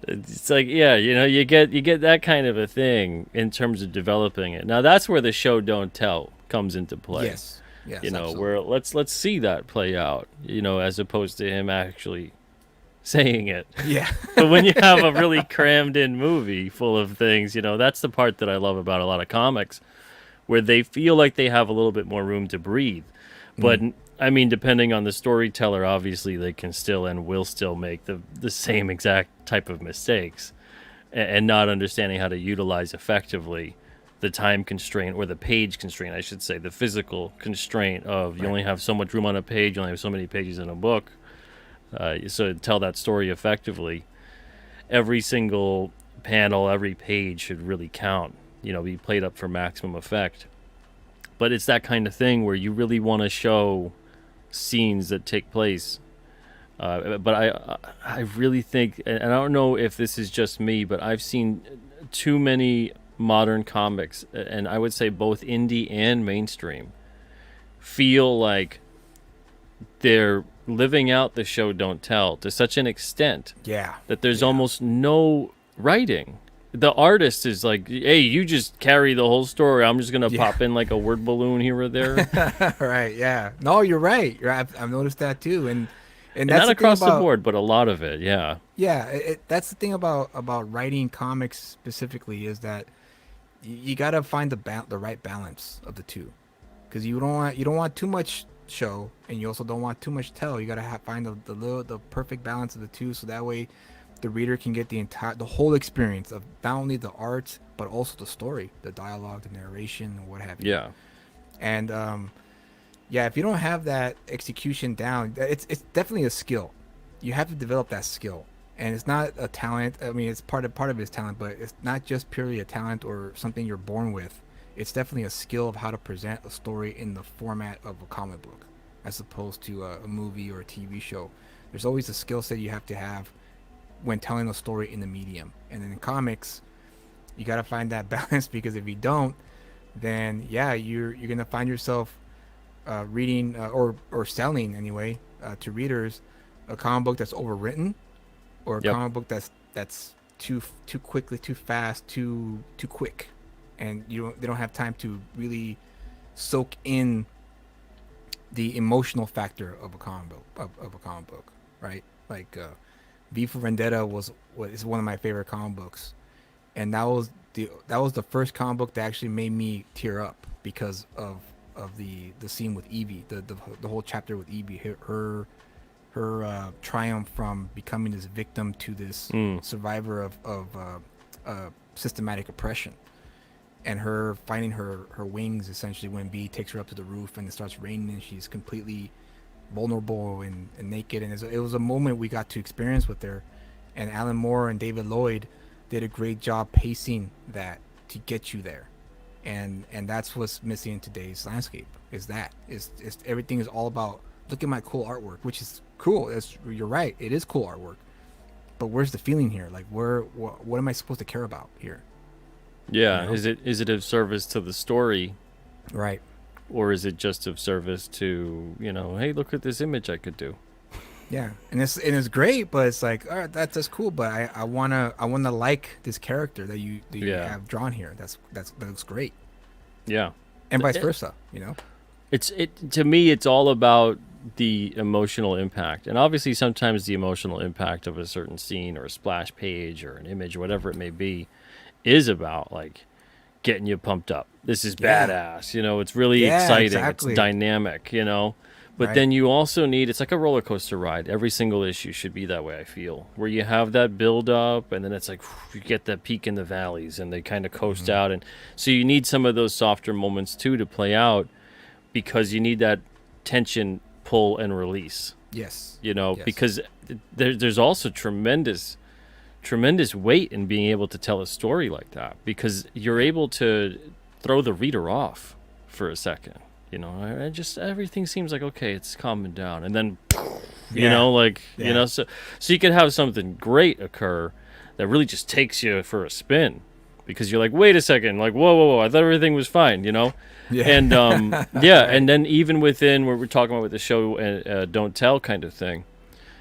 It's like, you get that kind of a thing in terms of developing it. Now that's where the show don't tell comes into play. Yes, absolutely. Where let's see that play out, as opposed to him actually saying it. Yeah. But when you have a really crammed in movie full of things, that's the part that I love about a lot of comics, where they feel like they have a little bit more room to breathe. But depending on the storyteller, obviously they can still and will still make the same exact type of mistakes, and not understanding how to utilize effectively the time constraint, or the page constraint, I should say, the physical constraint of you only have so much room on a page, you only have so many pages in a book. So to tell that story effectively, every single panel, every page should really count, be played up for maximum effect. But it's that kind of thing where you really want to show scenes that take place. But I really think, and I don't know if this is just me, but I've seen too many modern comics, and I would say both indie and mainstream, feel like they're living out the show don't tell to such an extent Yeah. that there's almost no writing. The artist is like, hey, you just carry the whole story. I'm just going to pop in like a word balloon here or there. Right. Yeah. No, you're right. I've noticed that too. And And that's not the thing across the about- board, but a lot of it, yeah. Yeah, that's the thing about writing comics specifically is that you got to find the right balance of the two, because you don't want too much show and you also don't want too much tell. You got to find the perfect balance of the two, so that way the reader can get the whole experience of not only the art but also the story, the dialogue, the narration, and what have you. Yeah. And yeah, if you don't have that execution down, it's definitely a skill. You have to develop that skill, and it's not a talent. I mean, it's part of his talent, but it's not just purely a talent or something you're born with. It's definitely a skill of how to present a story in the format of a comic book, as opposed to a movie or a TV show. There's always a skill set you have to have when telling a story in the medium, and in comics, you got to find that balance, because if you don't, then yeah, you're gonna find yourself reading or selling anyway to readers a comic book that's overwritten, or a comic book that's too quickly, too fast, too quick, and they don't have time to really soak in the emotional factor of a comic book, right? Like V for Vendetta is one of my favorite comic books, and that was the first comic book that actually made me tear up because of the scene with Evie, the whole chapter with Evie, her triumph from becoming this victim to this survivor of systematic oppression, and her finding her wings essentially when B takes her up to the roof and it starts raining and she's completely vulnerable and naked, and it was a moment we got to experience with her, and Alan Moore and David Lloyd did a great job pacing that to get you there. And that's what's missing in today's landscape, is everything is all about, look at my cool artwork, which is cool. You're right, it is cool artwork, but where's the feeling here? Like, what am I supposed to care about here? Yeah, You know? is it of service to the story, Right. or is it just of service to, hey, look at this image I could do? Yeah, and it's great, but it's like, all right, that's cool, but I wanna like this character that you have drawn here. That looks great, Yeah. and vice versa. To me, it's all about the emotional impact, and obviously sometimes the emotional impact of a certain scene or a splash page or an image, whatever it may be, is about like getting you pumped up. This is badass, it's really exciting. Exactly. It's dynamic, But Right. then you also need, it's like a roller coaster ride. Every single issue should be that way, I feel, where you have that build up and then it's like you get that peak in the valleys and they kind of coast out. And so you need some of those softer moments too to play out, because you need that tension, pull, and release. Yes. Yes. Yes. Because there's also tremendous weight in being able to tell a story like that, because you're able to throw the reader off for a second. Everything seems like, okay, it's calming down, and then so you could have something great occur that really just takes you for a spin, because you're like, wait a second, like, whoa, I thought everything was fine, Yeah. and and then even within what we're talking about with the show don't tell kind of thing,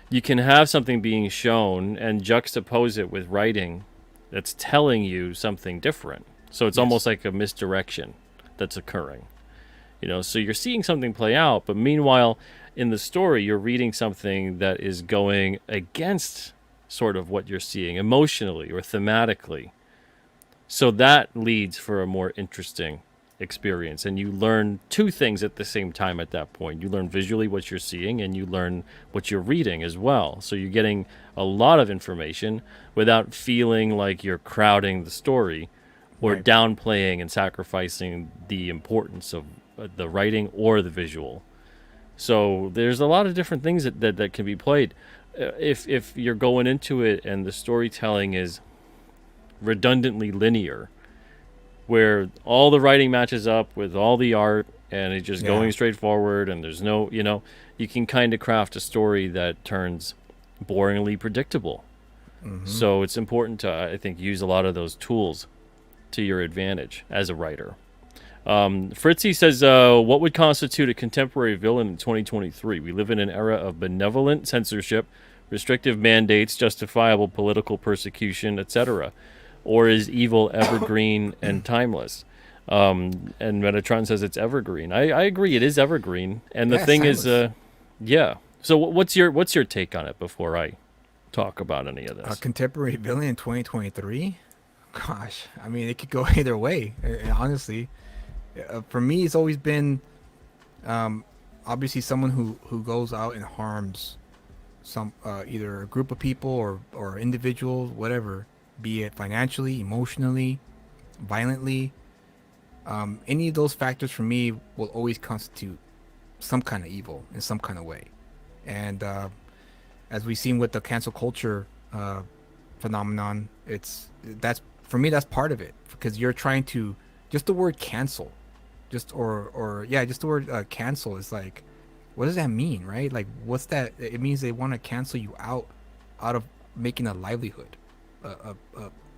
you can have something being shown and juxtapose it with writing that's telling you something different, so it's almost like a misdirection that's occurring. So you're seeing something play out, but meanwhile, in the story, you're reading something that is going against sort of what you're seeing emotionally or thematically. So that leads for a more interesting experience. And you learn two things at the same time at that point. You learn visually what you're seeing, and you learn what you're reading as well. So you're getting a lot of information without feeling like you're crowding the story or Right. downplaying and sacrificing the importance of the writing or the visual. So there's a lot of different things that can be played. If you're going into it and the storytelling is redundantly linear, where all the writing matches up with all the art and it's just going straight forward, and there's no, you can kind of craft a story that turns boringly predictable. So it's important to, I think, use a lot of those tools to your advantage as a writer. Fritzy says, what would constitute a contemporary villain in 2023? We live in an era of benevolent censorship, restrictive mandates, justifiable political persecution, etc. Or is evil evergreen and timeless? And Metatron says it's evergreen. I agree, it is evergreen. And the Yeah, thing it's is, yeah. So what's your take on it before I talk about any of A this? contemporary villain in 2023? Gosh, I mean, it could go either way. Honestly, for me, it's always been obviously someone who goes out and harms some either a group of people or individuals, whatever, be it financially, emotionally, violently. Any of those factors for me will always constitute some kind of evil in some kind of way. And as we've seen with the cancel culture phenomenon, that's for me, that's part of it, because you're trying to, just the word cancel, just the word cancel is like, what does that mean, right? Like, what's that? It means they want to cancel you out of making a livelihood,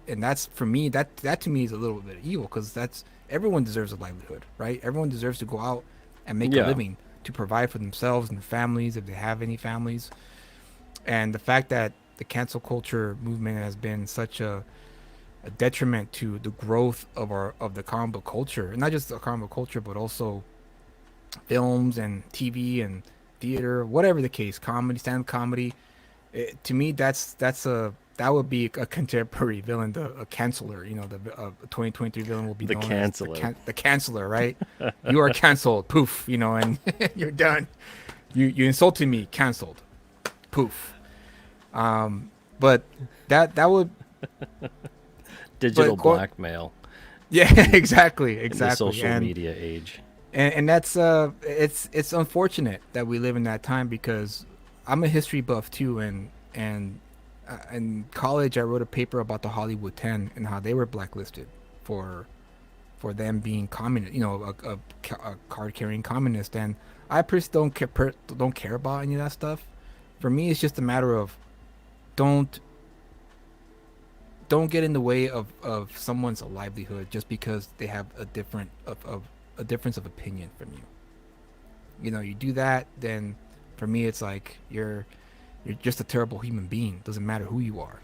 and that's, for me, that to me is a little bit of evil, because that's, everyone deserves a livelihood, right? Everyone deserves to go out and make a living, to provide for themselves and their families, if they have any families. And the fact that the cancel culture movement has been such a detriment to the growth of the comic book culture, and not just the comic book culture, but also films and TV and theater, whatever the case, comedy, stand-up comedy. To me, that would be a contemporary villain, a canceller. You know, the 2023 villain will be The known canceller. as the canceller, right? You are canceled, poof. You know, and you're done. You insulted me, canceled, poof. But that would Digital but blackmail yeah, exactly, in the social and, media age. and that's it's unfortunate that we live in that time, because I'm a history buff too, and in college I wrote a paper about the Hollywood 10 and how they were blacklisted for them being communist, you know, a card carrying communist. And I personally don't care about any of that stuff. For me, it's just a matter of don't get in the way of someone's livelihood just because they have a difference of opinion from you. You know, you do that, then for me it's like you're just a terrible human being. Doesn't matter who you are.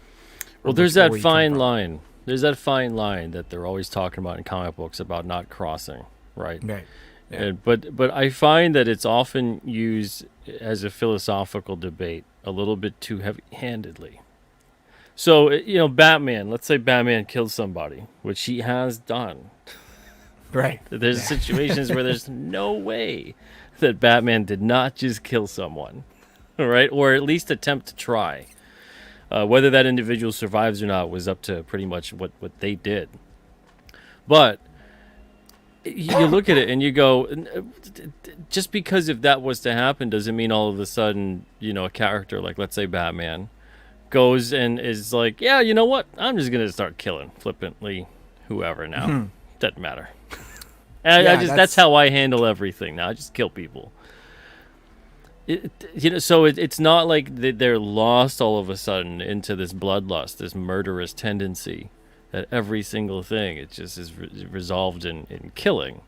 Well, there's that fine line. There's that fine line that they're always talking about in comic books about not crossing, right? Right. Yeah. And, but I find that it's often used as a philosophical debate a little bit too heavy-handedly. So, you know, Batman, let's say Batman kills somebody, which he has done. Right. There's situations where there's no way that Batman did not just kill someone, right? Or at least attempt to try. Whether that individual survives or not was up to pretty much what they did. But you look at it and you go, just because if that was to happen doesn't mean all of a sudden, you know, a character like, let's say Batman, goes and is like, yeah, you know what? I'm just going to start killing flippantly whoever now. Doesn't matter. And that's how I handle everything now. I just kill people. You know, so it's not like they're lost all of a sudden into this bloodlust, this murderous tendency, that every single thing, it just is resolved in killing.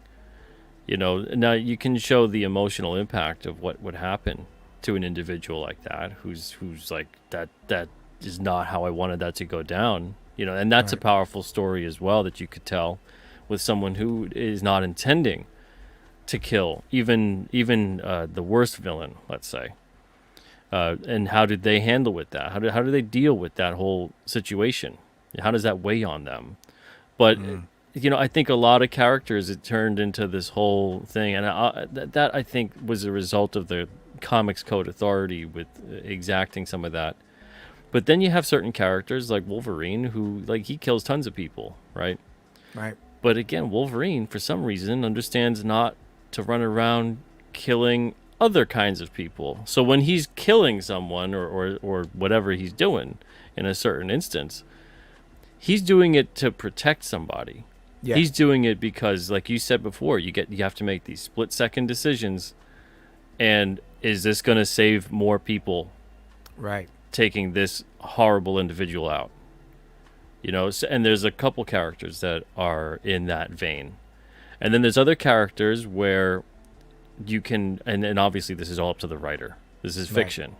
You know, now you can show the emotional impact of what would happen to an individual like that, who's like, that is not how I wanted that to go down. You know, and that's Right. a powerful story as well that you could tell with someone who is not intending to kill, even the worst villain, let's say. And how did they handle with that? How do they deal with that whole situation? How does that weigh on them? But you know, I think a lot of characters, it turned into this whole thing, and that I think was a result of the Comics Code Authority with exacting some of that. But then you have certain characters like Wolverine, who, like, he kills tons of people, right? Right. But again, Wolverine, for some reason, understands not to run around killing other kinds of people. So when he's killing someone or whatever he's doing in a certain instance, he's doing it to protect somebody. Yeah. He's doing it because, like you said before, you have to make these split-second decisions. And is this going to save more people? Right. Taking this horrible individual out, you know. And there's a couple characters that are in that vein, And then there's other characters where you can, and obviously this is all up to the writer. This is fiction.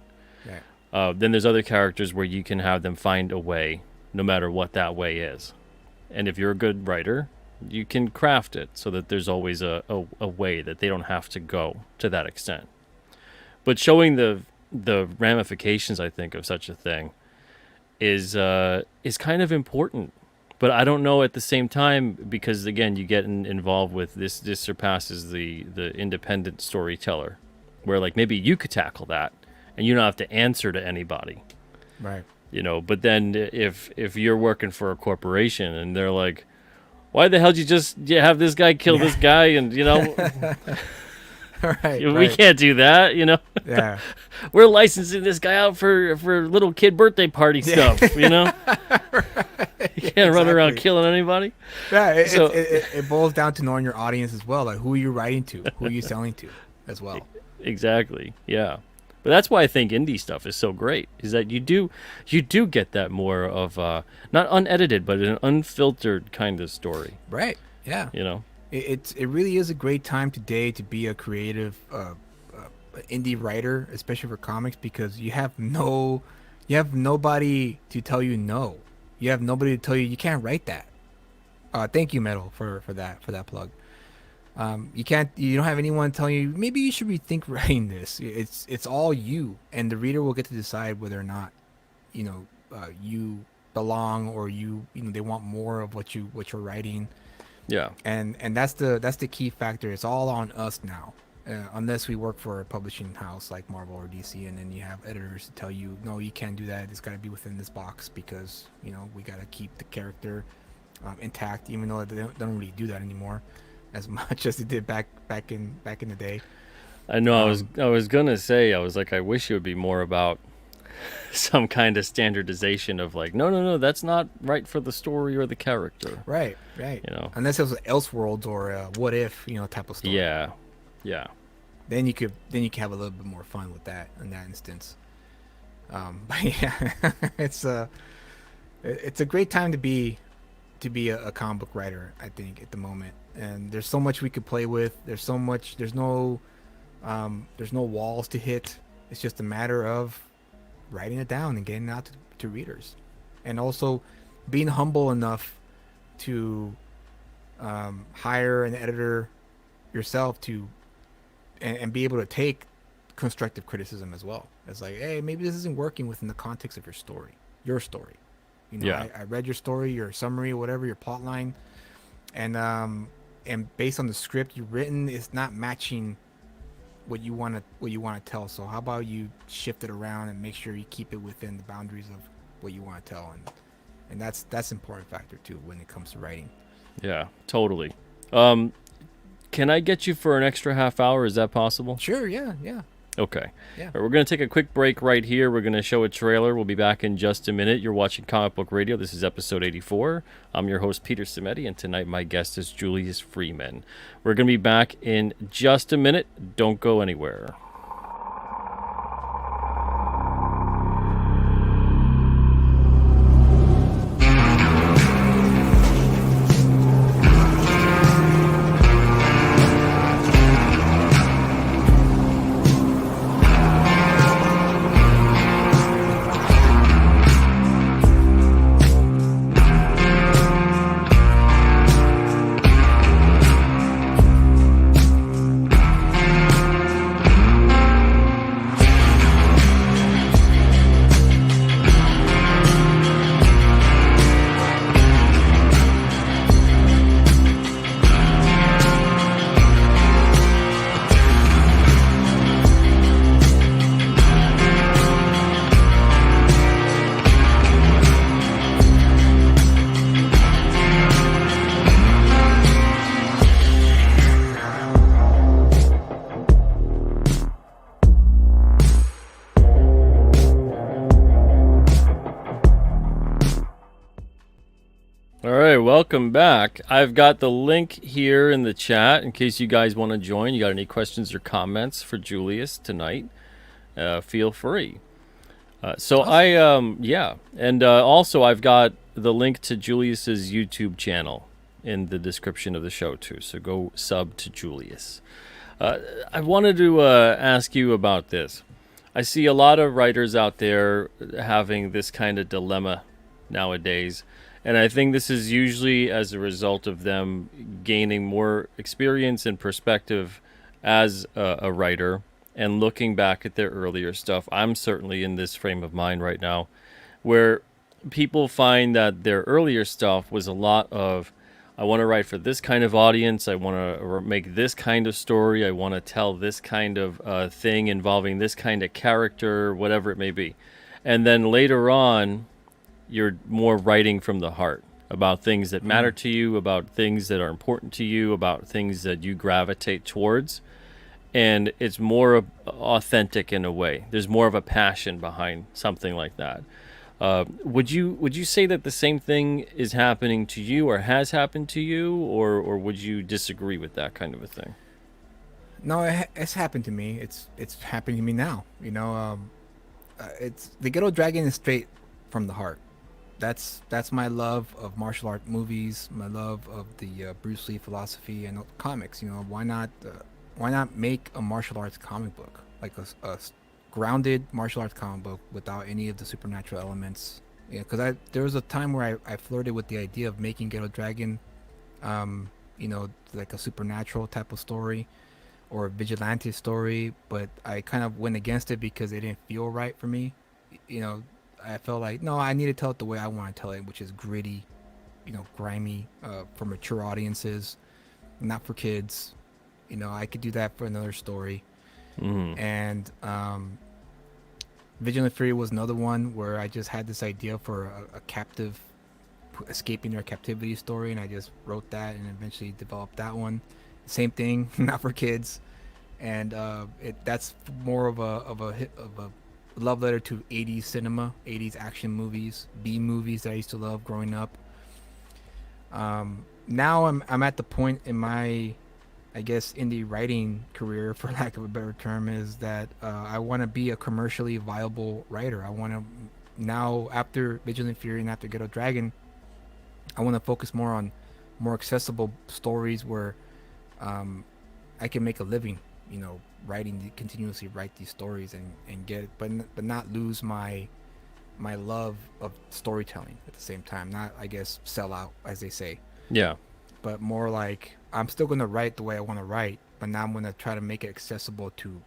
Right. Then there's other characters where you can have them find a way, no matter what that way is. And if you're a good writer, you can craft it so that there's always a way that they don't have to go to that extent. But showing the ramifications, I think, of such a thing is kind of important. But I don't know at the same time, because again, you get involved with this. This surpasses the independent storyteller, where like maybe you could tackle that, and you don't have to answer to anybody. Right. You know, but then if you're working for a corporation and they're like, why the hell did you just have this guy kill this guy? And, you know, we can't do that, you know. Yeah. We're licensing this guy out for little kid birthday party stuff, you know. You can't run around killing anybody. Yeah, it boils down to knowing your audience as well. Like, who are you writing to? Who are you selling to as well? Exactly, yeah. But that's why I think indie stuff is so great, is that you do get that more of not unedited, but an unfiltered kind of story. Right. Yeah. You know, it really is a great time today to be a creative indie writer, especially for comics, because you have nobody to tell you no. You have nobody to tell you can't write that. Thank you, Metal, for that plug. You don't have anyone telling you maybe you should rethink writing this. It's all you, and the reader will get to decide whether or not you belong, or they want more of what you're writing. Yeah. And that's the key factor. It's all on us now, unless we work for a publishing house like Marvel or DC, and then you have editors to tell you, no, you can't do that. It's got to be within this box because we got to keep the character intact, even though they don't really do that anymore as much as they did back in the day. I know. I was gonna say, I was like, I wish it would be more about some kind of standardization of like, no, that's not right for the story or the character. Right. Unless it was Elseworlds or What If, type of story. Yeah. Then you could have a little bit more fun with that in that instance. But yeah, it's a great time to be a comic book writer, I think, at the moment. And there's so much we could play with. There's no walls to hit. It's just a matter of writing it down and getting it out to readers, and also being humble enough to hire an editor yourself and be able to take constructive criticism as well. It's like, hey, maybe this isn't working within the context of your story. I read your story, your summary, whatever, your plot line, and based on the script you've written, it's not matching what you want to tell. So how about you shift it around and make sure you keep it within the boundaries of what you want to tell, and that's an important factor too when it comes to writing. Yeah, totally. Can I get you for an extra half hour? Is that possible? Sure. Yeah. Okay. Yeah. All right, we're going to take a quick break right here. We're going to show a trailer. We'll be back in just a minute. You're watching Comic Book Radio. This is episode 84. I'm your host, Peter Cimetti, and tonight my guest is Julius Freeman. We're going to be back in just a minute. Don't go anywhere. Welcome back. I've got the link here in the chat in case you guys want to join. You got any questions or comments for Julius tonight? Feel free. Awesome. Also I've got the link to Julius's YouTube channel in the description of the show too. So go sub to Julius. I wanted to ask you about this. I see a lot of writers out there having this kind of dilemma nowadays. And I think this is usually as a result of them gaining more experience and perspective as a writer and looking back at their earlier stuff. I'm certainly in this frame of mind right now where people find that their earlier stuff was a lot of, I want to write for this kind of audience. I want to make this kind of story. I want to tell this kind of thing involving this kind of character, whatever it may be. And then later on, you're more writing from the heart about things that matter to you, about things that are important to you, about things that you gravitate towards. And it's more authentic in a way. There's more of a passion behind something like that. Would you say that the same thing is happening to you or has happened to you, or would you disagree with that kind of a thing? No, it's happened to me. It's happening to me now. It's the Ghetto Dragon is straight from the heart. That's my love of martial art movies, my love of the Bruce Lee philosophy and comics. Why not make a martial arts comic book, like a grounded martial arts comic book without any of the supernatural elements? Because there was a time where I flirted with the idea of making Ghetto Dragon, like a supernatural type of story or a vigilante story, but I kind of went against it because it didn't feel right for me. I felt like, no, I need to tell it the way I want to tell it, which is gritty, grimy, for mature audiences, not for kids. I could do that for another story. And Vigilant Fury was another one where I just had this idea for a captive escaping their captivity story, and I just wrote that and eventually developed that one. Same thing, not for kids. And that's more of a love letter to 80s cinema, 80s action movies, B movies that I used to love growing up. Now I'm at the point in my, I guess, indie writing career, for lack of a better term, is that I want to be a commercially viable writer. I want to, now after Vigilant Fury and after Ghetto Dragon, I want to focus more on more accessible stories where I can make a living, continuously write these stories and get, but not lose my love of storytelling at the same time. Not, I guess, sell out, as they say. Yeah. But more like, I'm still going to write the way I want to write, but now I'm going to try to make it accessible to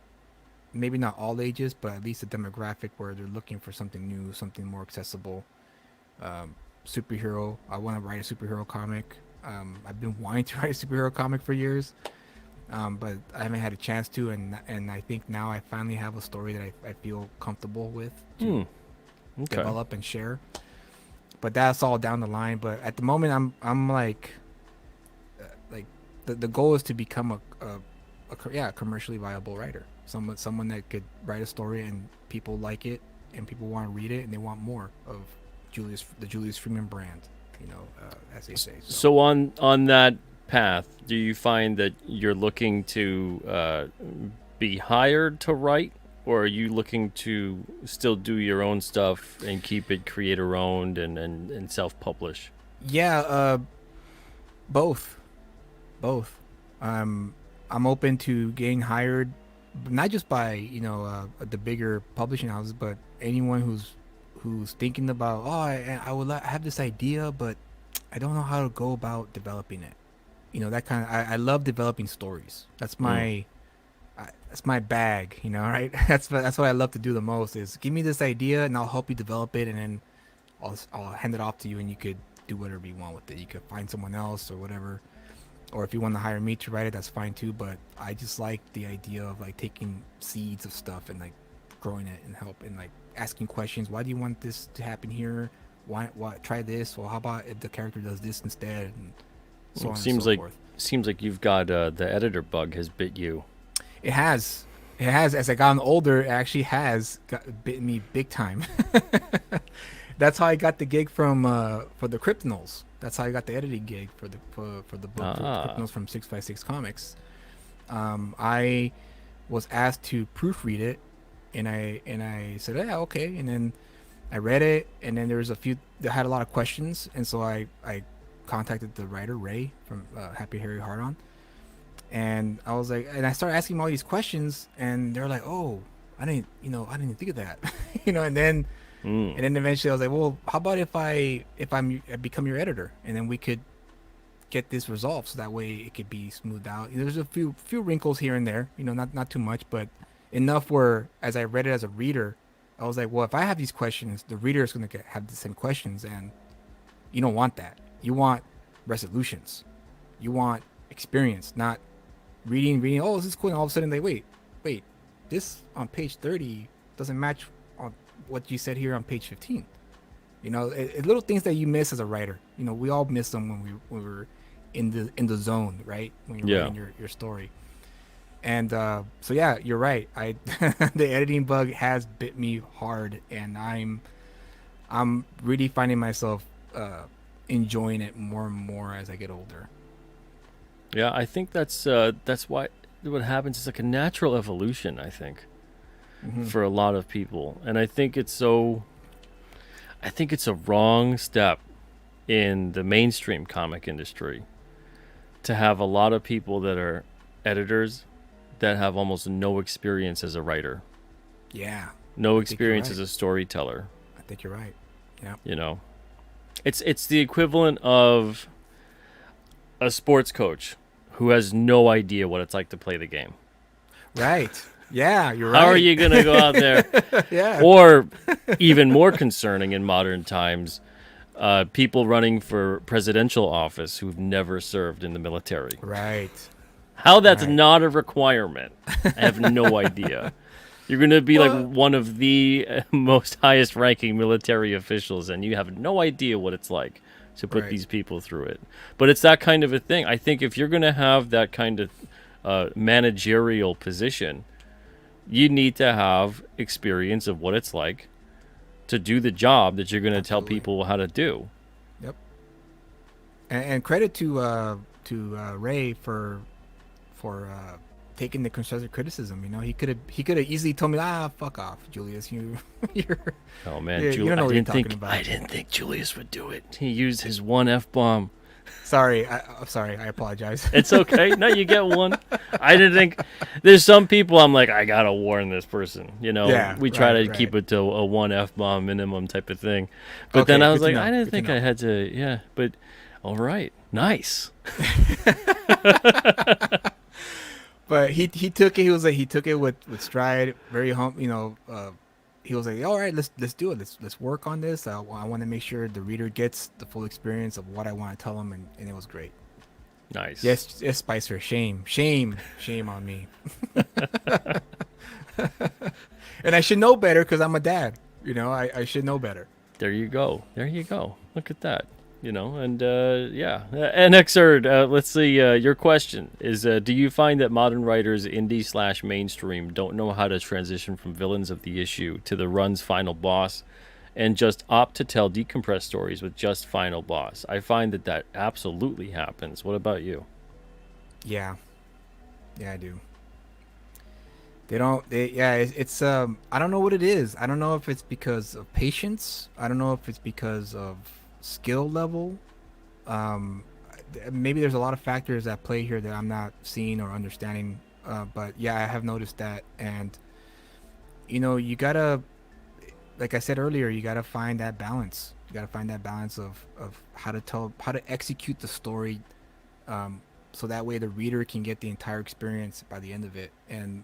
maybe not all ages, but at least a demographic where they're looking for something new, something more accessible. Superhero. I want to write a superhero comic. I've been wanting to write a superhero comic for years. But I haven't had a chance to, and I think now I finally have a story that I feel comfortable with to develop and share. But that's all down the line. But at the moment, I'm like the goal is to become a commercially viable writer. Someone that could write a story and people like it and people want to read it and they want more of the Julius Freeman brand, as they say. So on that path, do you find that you're looking to be hired to write, or are you looking to still do your own stuff and keep it creator owned and self-publish? Yeah, both. I'm open to getting hired, not just by the bigger publishing houses, but anyone who's thinking about, I have this idea, but I don't know how to go about developing it. That kind of, I love developing stories. That's my bag, right? That's what I love to do the most, is give me this idea and I'll help you develop it, and then I'll hand it off to you and you could do whatever you want with it. You could find someone else or whatever, or if you want to hire me to write it, that's fine too. But I just like the idea of like taking seeds of stuff and like growing it and help and like asking questions. Why do you want this to happen here? Why try this? Well, how about if the character does this instead? And so on and so forth. Seems like you've got the editor bug has bit you. It has. As I gotten older, it actually has bitten me big time. That's how I got the gig from for the Kryptonals. That's how I got the editing gig for the book for Kryptonals from 656 Comics. I was asked to proofread it, and I said, yeah, okay. And then I read it, and then there was a few that had a lot of questions, and so I contacted the writer Ray from Happy Harry Hard-On, and I was like, and I started asking him all these questions, and they're like, oh, I didn't even think of that, and then eventually I was like, well, how about if I become your editor, and then we could get this resolved so that way it could be smoothed out. There's a few wrinkles here and there, not too much, but enough where as I read it as a reader, I was like, well, if I have these questions, the reader is going to have the same questions, and you don't want that. You want resolutions. You want experience, not reading. Oh, this is cool. And all of a sudden, they wait, this on page 30 doesn't match on what you said here on page 15. Little things that you miss as a writer. We all miss them when we were in the zone, right? When you're writing your story. And so yeah, you're right. The editing bug has bit me hard, and I'm really finding myself enjoying it more and more as I get older. Yeah, I think that's why what happens is like a natural evolution, I think, for a lot of people. And I think it's a wrong step in the mainstream comic industry to have a lot of people that are editors that have almost no experience as a writer. Yeah. No experience as a storyteller. I think you're right. Yeah. It's the equivalent of a sports coach who has no idea what it's like to play the game. Right. Yeah, you're right. How are you going to go out there? Yeah. Or even more concerning in modern times, people running for presidential office who've never served in the military. Right. How that's not a requirement, I have no idea. You're going to be like one of the most highest ranking military officials, and you have no idea what it's like to put these people through it. But it's that kind of a thing. I think if you're going to have that kind of managerial position, you need to have experience of what it's like to do the job that you're going to tell people how to do. Yep. And credit to Ray for taking the constructive criticism. He could have easily told me, fuck off, Julius. You're. Oh man, you don't know what you're talking about. I didn't think Julius would do it. He used his one F-bomb. Sorry, I'm sorry. I apologize. It's okay. No, you get one. I didn't think. There's some people I'm like, I gotta warn this person. We try to keep it to a one F-bomb minimum type of thing. But then I was like, I didn't think I had to. Yeah, but all right, nice. But he took it. He was like, he took it with stride, very he was like, all right, let's do it. Let's work on this. I want to make sure the reader gets the full experience of what I want to tell them, and it was great. Nice. Yes, Spicer. Shame on me. And I should know better because I'm a dad. I should know better. There you go. Look at that. And NXerd, let's see, your question is, do you find that modern writers, indie/mainstream, don't know how to transition from villains of the issue to the run's final boss and just opt to tell decompressed stories with just final boss? I find that absolutely happens. What about you? Yeah, I do. It's I don't know what it is. I don't know if it's because of patience. I don't know if it's because of skill level. Maybe there's a lot of factors at play here that I'm not seeing or understanding, but yeah, I have noticed that. And you gotta, like I said earlier, you gotta find that balance. Of how to execute the story, so that way the reader can get the entire experience by the end of it, and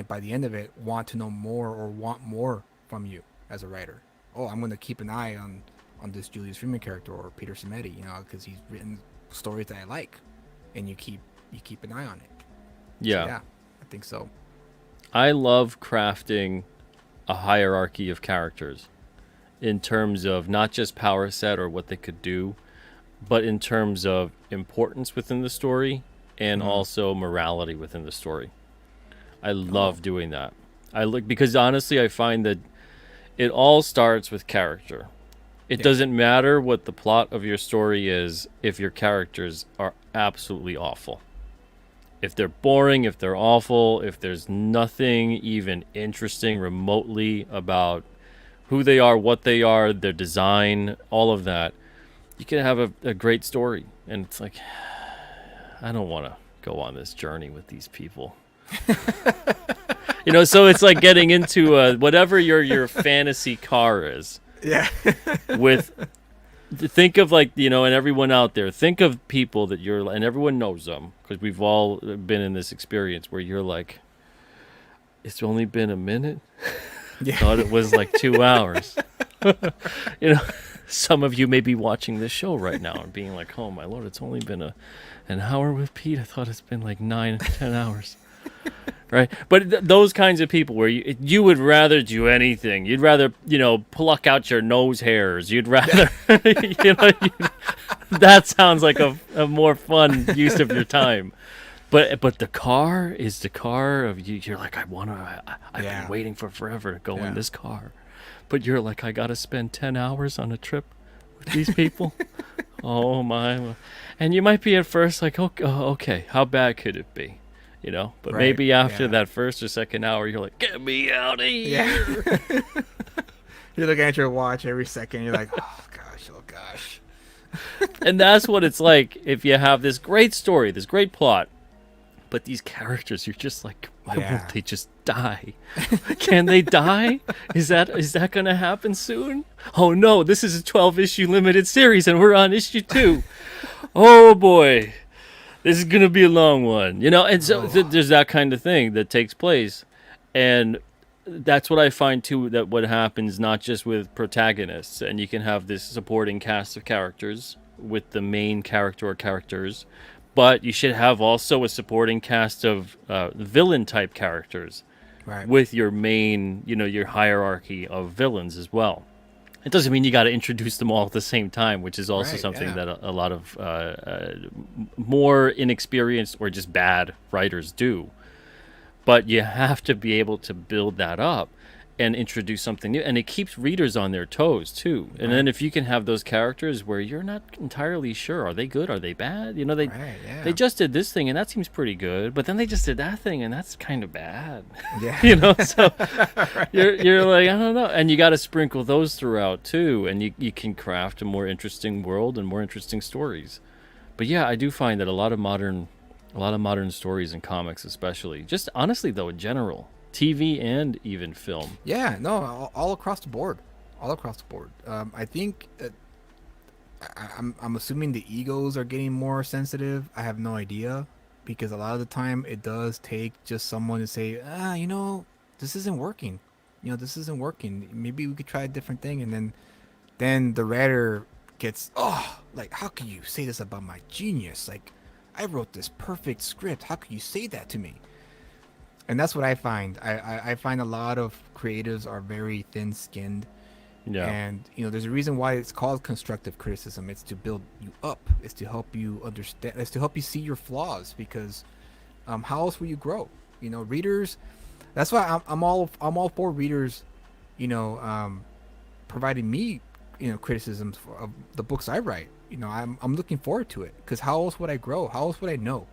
by the end of it want to know more or want more from you as a writer. I'm going to keep an eye on this Julius Freeman character or Peter Simeti, because he's written stories that I like, and you keep an eye on it. Yeah. So, yeah, I think so. I love crafting a hierarchy of characters in terms of not just power set or what they could do, but in terms of importance within the story and also morality within the story. I love doing that. Because honestly, I find that it all starts with character. It doesn't matter what the plot of your story is if your characters are absolutely awful. If they're boring, if they're awful, if there's nothing even interesting remotely about who they are, what they are, their design, all of that, you can have a great story, and it's like, I don't want to go on this journey with these people. So it's like getting into whatever your fantasy car is. Yeah. Think of and everyone out there, think of people that and everyone knows them, because we've all been in this experience where you're like, it's only been a minute. Yeah. Thought it was like 2 hours. Some of you may be watching this show right now and being like, oh my Lord, it's only been an hour with Pete. I thought it's been like 9-10 hours. Right. But those kinds of people where you would rather do anything. You'd rather, pluck out your nose hairs. You'd rather, that sounds like a more fun use of your time. But the car is the car of you. You're like, I've been waiting for forever to go in this car. But you're like, I got to spend 10 hours on a trip with these people. Oh my. And you might be at first like, okay, how bad could it be? But Right, maybe after that first or second hour, you're like, get me out of here. Yeah. You're looking at your watch every second. You're like, oh gosh. And that's what it's like if you have this great story, this great plot, but these characters, you're just like, why won't they just die? Can they die? Is that going to happen soon? Oh no, this is a 12-issue limited series and we're on issue 2. Oh boy. This is going to be a long one, and so there's that kind of thing that takes place. And that's what I find, too, that what happens not just with protagonists, and you can have this supporting cast of characters with the main character or characters, but you should have also a supporting cast of villain-type characters with your main, your hierarchy of villains as well. It doesn't mean you got to introduce them all at the same time, which is also something that a lot of more inexperienced or just bad writers do. But you have to be able to build that up and introduce something new. And it keeps readers on their toes, too. And then if you can have those characters where you're not entirely sure, are they good, are they bad? They just did this thing, and that seems pretty good. But then they just did that thing, and that's kind of bad. Yeah. So you're like, I don't know. And you got to sprinkle those throughout, too. And you can craft a more interesting world and more interesting stories. But yeah, I do find that a lot of modern stories and comics especially, just honestly, though, in general, TV and even film. Yeah, no, all across the board. I think I'm assuming the egos are getting more sensitive. I have no idea, because a lot of the time it does take just someone to say, this isn't working. Maybe we could try a different thing. And then the writer gets, like, how can you say this about my genius? Like, I wrote this perfect script. How can you say that to me? And that's what I find. I find a lot of creatives are very thin-skinned. Yeah. And, there's a reason why it's called constructive criticism. It's to build you up. It's to help you understand. It's to help you see your flaws, because how else will you grow? Readers. That's why I'm all for readers, providing me, criticisms of the books I write. I'm looking forward to it, because how else would I grow? How else would I know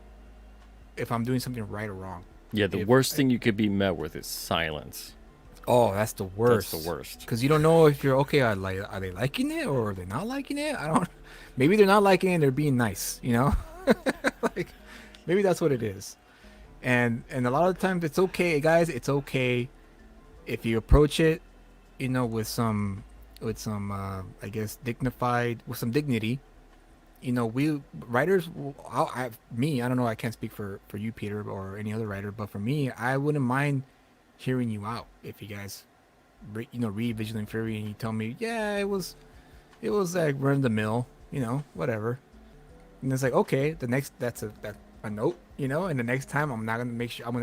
if I'm doing something right or wrong? Yeah, the worst thing you could be met with is silence. Oh, that's the worst. That's the worst. Because you don't know if you're okay. Are they liking it, or are they not liking it? I don't. Maybe they're not liking it and they're being nice. Like, maybe that's what it is. And a lot of the times it's okay, guys. It's okay if you approach it, with some I guess dignified, with some dignity. We writers, I don't know, I can't speak for you, Peter, or any other writer, but for me, I wouldn't mind hearing you out if you guys, read Vigilant Fury and you tell me, yeah, it was like run of the mill, whatever. And it's like, okay, that's a note, and the next time I'm gonna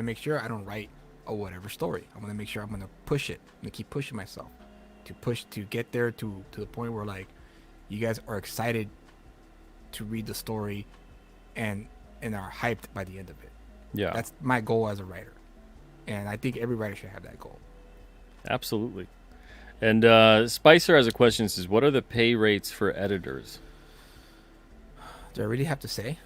make sure I don't write a whatever story. I'm gonna make sure I'm gonna push it. I'm gonna keep pushing myself to get there to the point where, like, you guys are excited to read the story and are hyped by the end of it. Yeah, that's my goal as a writer, and I think every writer should have that goal. Absolutely. And Spicer has a question. Says, what are the pay rates for editors? Do I really have to say?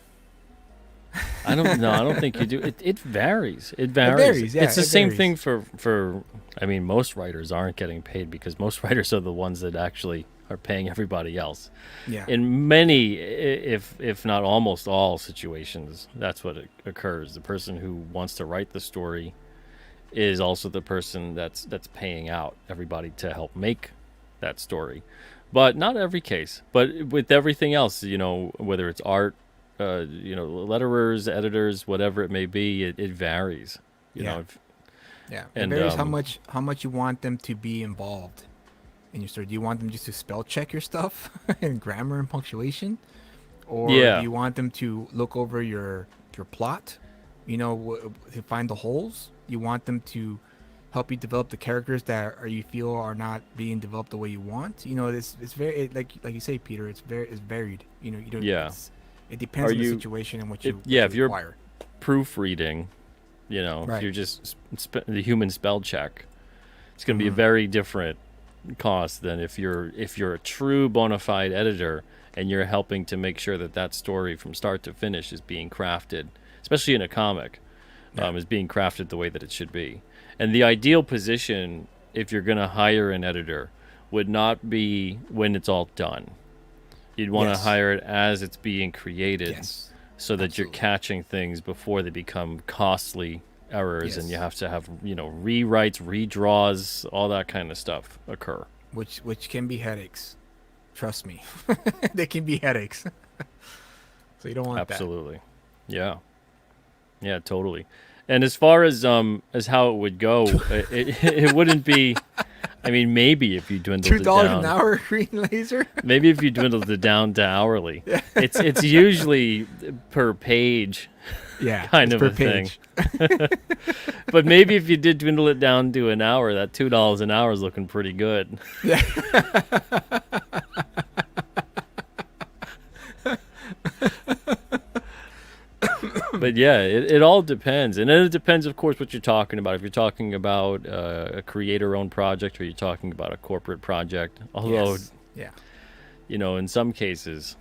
I don't think you do. It varies. It varies. Yeah, it's the same thing for I mean, most writers aren't getting paid, because most writers are the ones that actually are paying everybody else. Yeah. In many, if not almost all situations, that's what occurs. The person who wants to write the story is also the person that's paying out everybody to help make that story. But not every case. But with everything else, whether it's art, letterers, editors, whatever it may be, it varies. Yeah. It And varies how much you want them to be involved in your story. Do you want them just to spell check your stuff and grammar and punctuation, or do you want them to look over your plot, to find the holes? You want them to help you develop the characters that you feel are not being developed the way you want. It's very like you say, Peter. It's varied. It depends on the situation and what you if you're require. Proofreading, Right. if you're just the human spell check, it's going to be a very different cost than if you're a true bona fide editor and you're helping to make sure that story from start to finish is being crafted, especially in a comic, is being crafted the way that it should be. And the ideal position, if you're going to hire an editor, would not be when it's all done. You'd want to hire it as it's being created, so that you're catching things before they become costly errors, and you have to have rewrites, redraws, all that kind of stuff occur. Which can be headaches. Trust me, they can be headaches. So you don't want that. Absolutely, yeah, totally. And as far as how it would go, it wouldn't be. I mean, maybe if you dwindled it down, $2 an hour green laser. Maybe if you dwindled it down to hourly, it's usually per page. Yeah, kind of per a page. thing. But maybe if you did dwindle it down to an hour, that $2 an hour is looking pretty good. Yeah. But yeah, it all depends. And then it depends, of course, what you're talking about. If you're talking about a creator-owned project, or you're talking about a corporate project. Although, in some cases,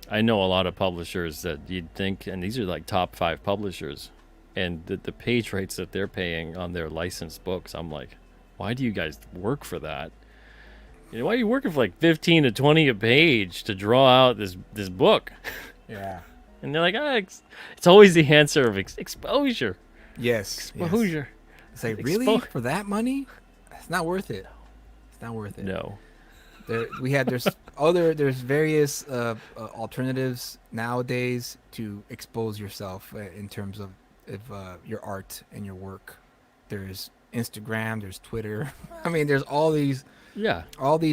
I know a lot of publishers that you'd think, and these are like top 5 publishers, and the page rates that they're paying on their licensed books, I'm like, why do you guys work for that? Why are you working for like 15 to 20 a page to draw out this book? Yeah. And they're like, it's always the answer of exposure. Yes. Exposure. It's like, really? For that money? It's not worth it. It's not worth it. No. There's various alternatives nowadays to expose yourself in terms of your art and your work. There's Instagram, there's Twitter. I mean, there's all these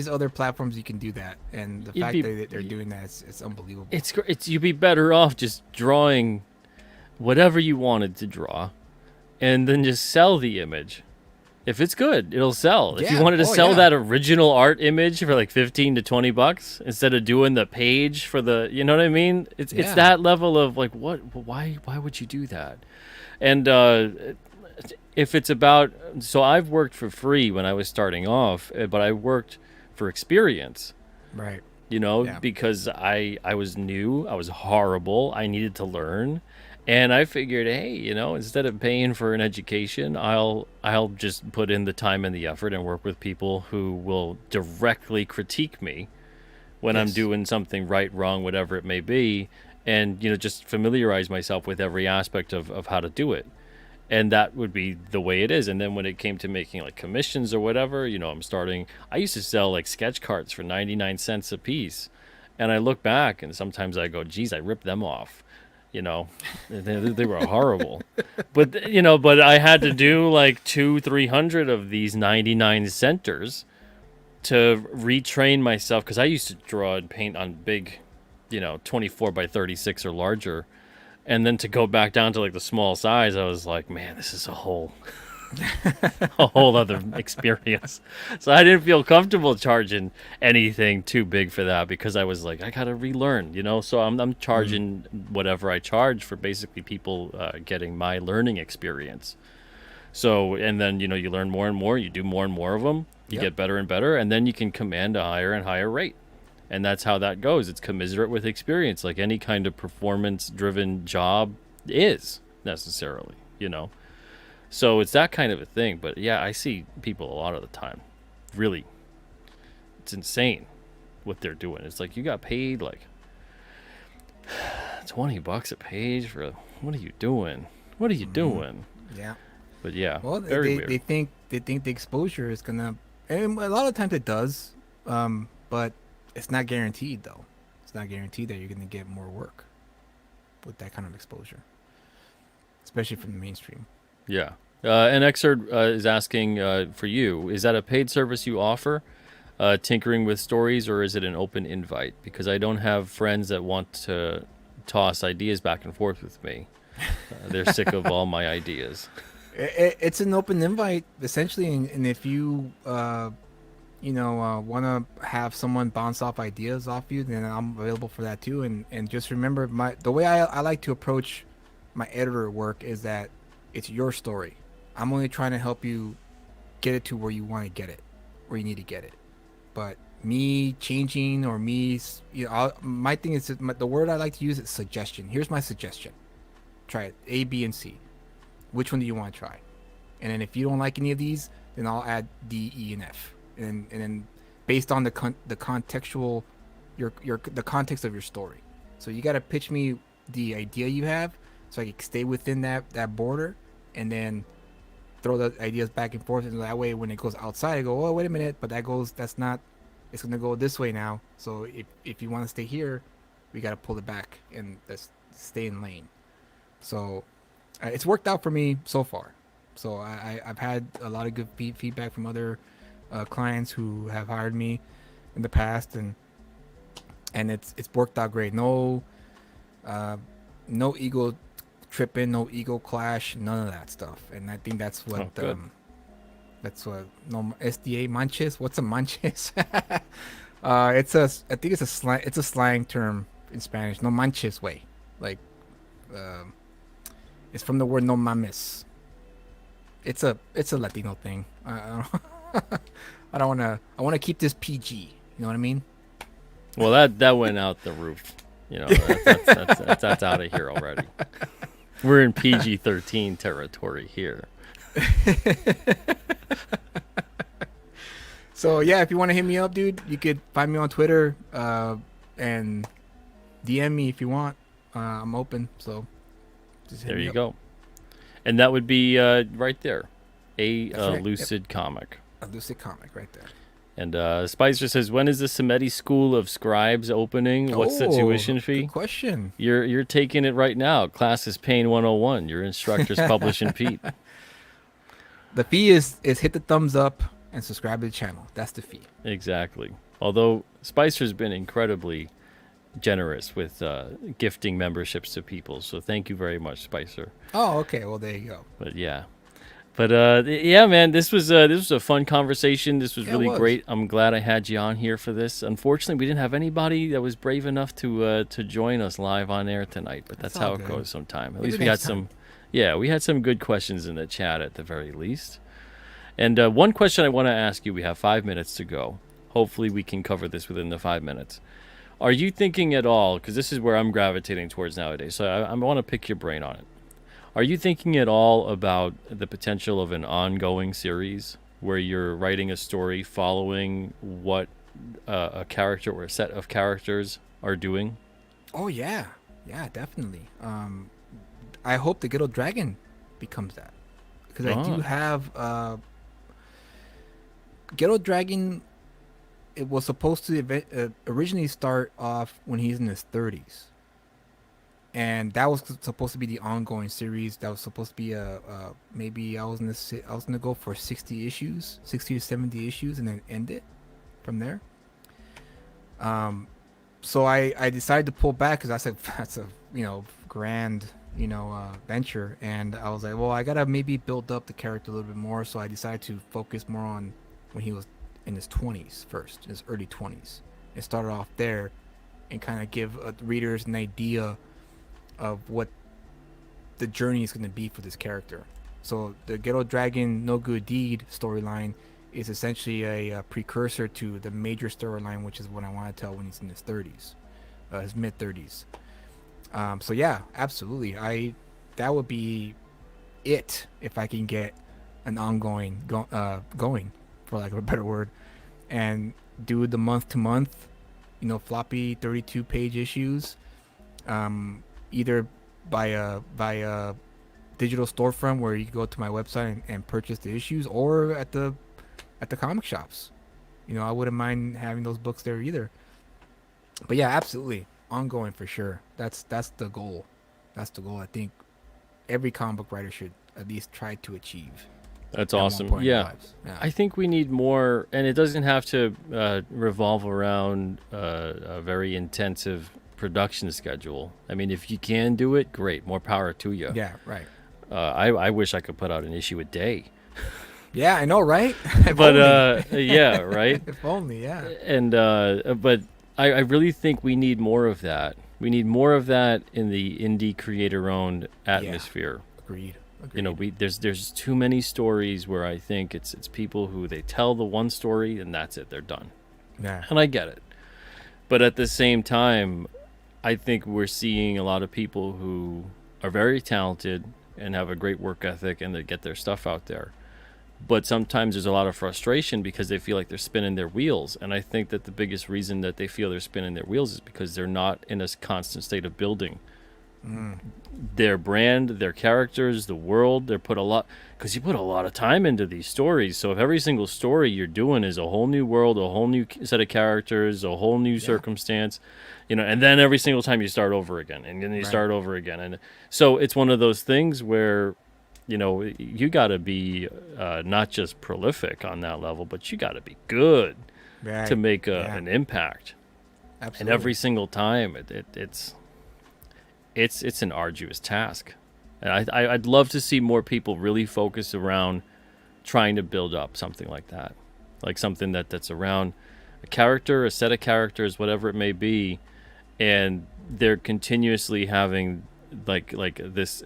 other platforms you can do that, and the fact that they're doing that, it's unbelievable. You'd be better off just drawing whatever you wanted to draw, and then just sell the image. If it's good, it'll sell. If you wanted to sell that original art image for like $15 to $20 instead of doing the page for the, you know what I mean? It's that level of like, why would you do that? And if it's about, so I've worked for free when I was starting off, but I worked for experience. Right. Because I was new, I was horrible, I needed to learn. And I figured, hey, instead of paying for an education, I'll just put in the time and the effort and work with people who will directly critique me when I'm doing something right, wrong, whatever it may be, and just familiarize myself with every aspect of how to do it. And that would be the way it is. And then when it came to making like commissions or whatever, I used to sell like sketch cards for 99 cents a piece. And I look back and sometimes I go, geez, I ripped them off. They were horrible. But I had to do like 200-300 of these 99 centers to retrain myself, because I used to draw and paint on big, 24 by 36 or larger. And then to go back down to like the small size, I was like, man, this is a whole other experience. So I didn't feel comfortable charging anything too big for that, because I was like, I gotta relearn, So I'm charging whatever I charge for basically people getting my learning experience. So, and then you learn more and more, you do more and more of them, you get better and better, and then you can command a higher and higher rate. And that's how that goes. It's commensurate with experience, like any kind of performance-driven job is necessarily, So it's that kind of a thing. But yeah, I see people a lot of the time. Really, it's insane what they're doing. It's like you got paid like $20 a page for what are you doing? What are you doing? Yeah. But yeah, Well, very they, weird. they think the exposure is gonna, and a lot of times it does, but it's not guaranteed though. It's not guaranteed that you're gonna get more work with that kind of exposure, especially from the mainstream. Yeah. And Exerd is asking for you, is that a paid service you offer, tinkering with stories, or is it an open invite? Because I don't have friends that want to toss ideas back and forth with me. They're sick of all my ideas. It's an open invite essentially, and if you want to have someone bounce off ideas off you, then I'm available for that too. And just remember, the way I like to approach my editor work is that it's your story. I'm only trying to help you get it to where you want to get it, where you need to get it. But me changing or me, my thing is the word I like to use is suggestion. Here's my suggestion: try it A, B, and C. Which one do you want to try? And then if you don't like any of these, then I'll add D, E, and F. And then based on the contextual, the context of your story. So you got to pitch me the idea you have, so I can stay within that border, and then throw the ideas back and forth. And that way, when it goes outside, I go, oh, wait a minute, but that's not. It's gonna go this way now. So if you want to stay here, we got to pull it back and let's stay in lane. So it's worked out for me so far. So I've had a lot of good feedback from other clients who have hired me in the past, and it's worked out great. No ego tripping, no ego clash, none of that stuff. And I think that's what no SDA manches. What's a manches? I think it's a slang term in Spanish. No manches way, like it's from the word no mames. It's a Latino thing. I want to keep this PG. You know what I mean? Well, that went out the roof. You know, that's out of here already. We're in PG-13 territory here. So yeah, if you want to hit me up, dude, you could find me on Twitter and DM me if you want. I'm open. So just hit there me you up. go. And that would be right there, a right. lucid comic. A lucid comic right there. And Spicer says, when is the Samedi School of Scribes opening? What's the tuition fee? Good question. You're taking it right now. Class is paying 101. Your instructor's publishing Pete. The fee is hit the thumbs up and subscribe to the channel. That's the fee. Exactly. Although Spicer's been incredibly generous with gifting memberships to people, so thank you very much, Spicer. Oh, okay. Well, there you go. But yeah. Yeah, man, this was a fun conversation. This was really great. I'm glad I had you on here for this. Unfortunately, we didn't have anybody that was brave enough to join us live on air tonight, but that's how it goes sometime. At least we had some, we had some good questions in the chat at the very least. And one question I want to ask you, we have 5 minutes to go. Hopefully we can cover this within the 5 minutes. Are you thinking at all, because this is where I'm gravitating towards nowadays, so I want to pick your brain on it. Are you thinking at all about the potential of an ongoing series where you're writing a story following what a character or a set of characters are doing? Oh, yeah. Yeah, definitely. I hope the Ghetto Dragon becomes that. Because I do have... Ghetto Dragon, it was supposed to originally start off when he's in his 30s. And that was supposed to be the ongoing series. That was supposed to be maybe I was gonna go for 60 issues, 60 to 70 issues, and then end it from there. So I decided to pull back because I said that's a grand venture, and I was like, well, I gotta maybe build up the character a little bit more. So I decided to focus more on when he was in his 20s first, his early 20s, and started off there, and kind of give readers an idea of what the journey is going to be for this character. So the Ghetto Dragon No Good Deed storyline is essentially a precursor to the major storyline, which is what I want to tell when he's in his 30s, his mid 30s. So yeah, absolutely. That would be it if I can get an ongoing going, for lack of a better word, and do the month to month floppy 32-page issues, either by a digital storefront where you can go to my website and purchase the issues, or at the comic shops. I wouldn't mind having those books there either. But yeah, absolutely, ongoing for sure. That's the goal. That's the goal. I think every comic book writer should at least try to achieve. That's at one awesome. point in their Yeah. lives. Yeah. I think we need more, and it doesn't have to revolve around a very intensive production schedule. I mean, if you can do it, great. More power to you. Yeah, right. I wish I could put out an issue a day. Yeah, I know, right? If But only. yeah, right. If only, yeah. And but I really think we need more of that. We need more of that in the indie creator-owned atmosphere. Agreed. There's too many stories where I think it's people who they tell the one story and that's it, they're done. Yeah. And I get it. But at the same time, I think we're seeing a lot of people who are very talented and have a great work ethic and they get their stuff out there. But sometimes there's a lot of frustration because they feel like they're spinning their wheels. And I think that the biggest reason that they feel they're spinning their wheels is because they're not in a constant state of building their brand, their characters, the world. You put a lot of time into these stories. So if every single story you're doing is a whole new world, a whole new set of characters, a whole new circumstance, and then every single time you start over again, and then you start over again. And so it's one of those things where, you got to be not just prolific on that level, but you got to be good to make an impact. Absolutely. And every single time, it's an arduous task. And I'd love to see more people really focus around trying to build up something like that, like something that's around a character, a set of characters, whatever it may be, and they're continuously having like this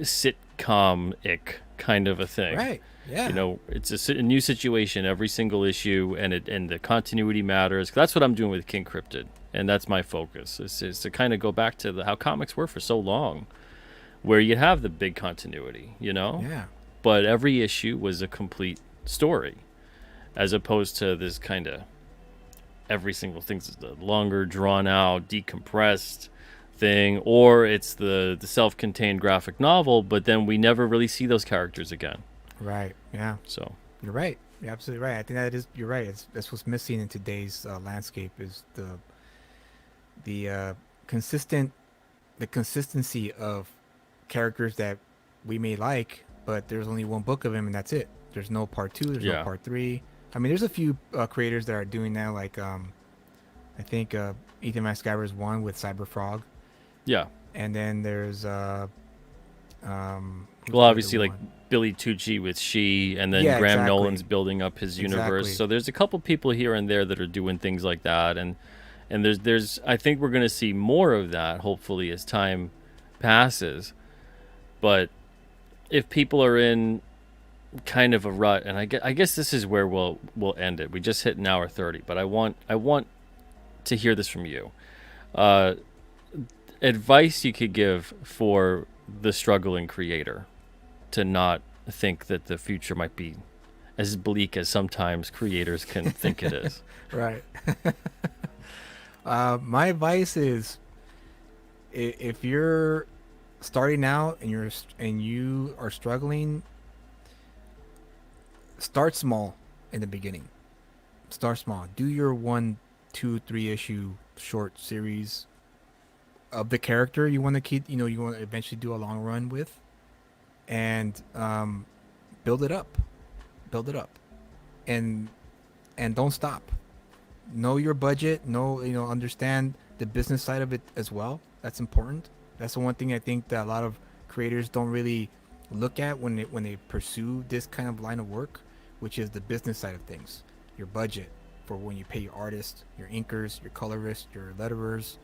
sitcom-ic kind of a thing. Right. Yeah. It's a new situation every single issue, and the continuity matters. That's what I'm doing with King Cryptid, and that's my focus. Is to kind of go back to how comics were for so long, where you have the big continuity, Yeah. but every issue was a complete story, as opposed to this kind of every single thing's the longer, drawn out, decompressed thing, or it's the self-contained graphic novel, but then we never really see those characters again. Right. Yeah. So You're right. You're absolutely right. I think you're right. That's what's missing in today's landscape is the consistency of characters that we may like, but there's only one book of them and that's it. There's no part 2. There's no part 3. I mean, there's a few creators that are doing that, like I think Ethan Van Sciver's one with Cyberfrog. yeah. And then there's Well, obviously, like Billy Tucci with She, and then Graham Nolan's building up his universe. Exactly. So there's a couple people here and there that are doing things like that, and there's I think we're going to see more of that hopefully as time passes. But if people are in kind of a rut, and I guess this is where we'll end it. We just hit an hour 30, but I want to hear this from you. Advice you could give for the struggling creator to not think that the future might be as bleak as sometimes creators can think it is. Right. My advice is, if you're starting out and you are struggling, start small in the beginning. Start small. Do your 1, 2, 3 issue short series of the character you want to keep. You want to eventually do a long run with, and build it up, and don't stop. Know your budget. Understand the business side of it as well. That's important. That's the one thing I think that a lot of creators don't really look at when they pursue this kind of line of work, which is the business side of things. Your budget for when you pay your artists, your inkers, your colorists, your letterers,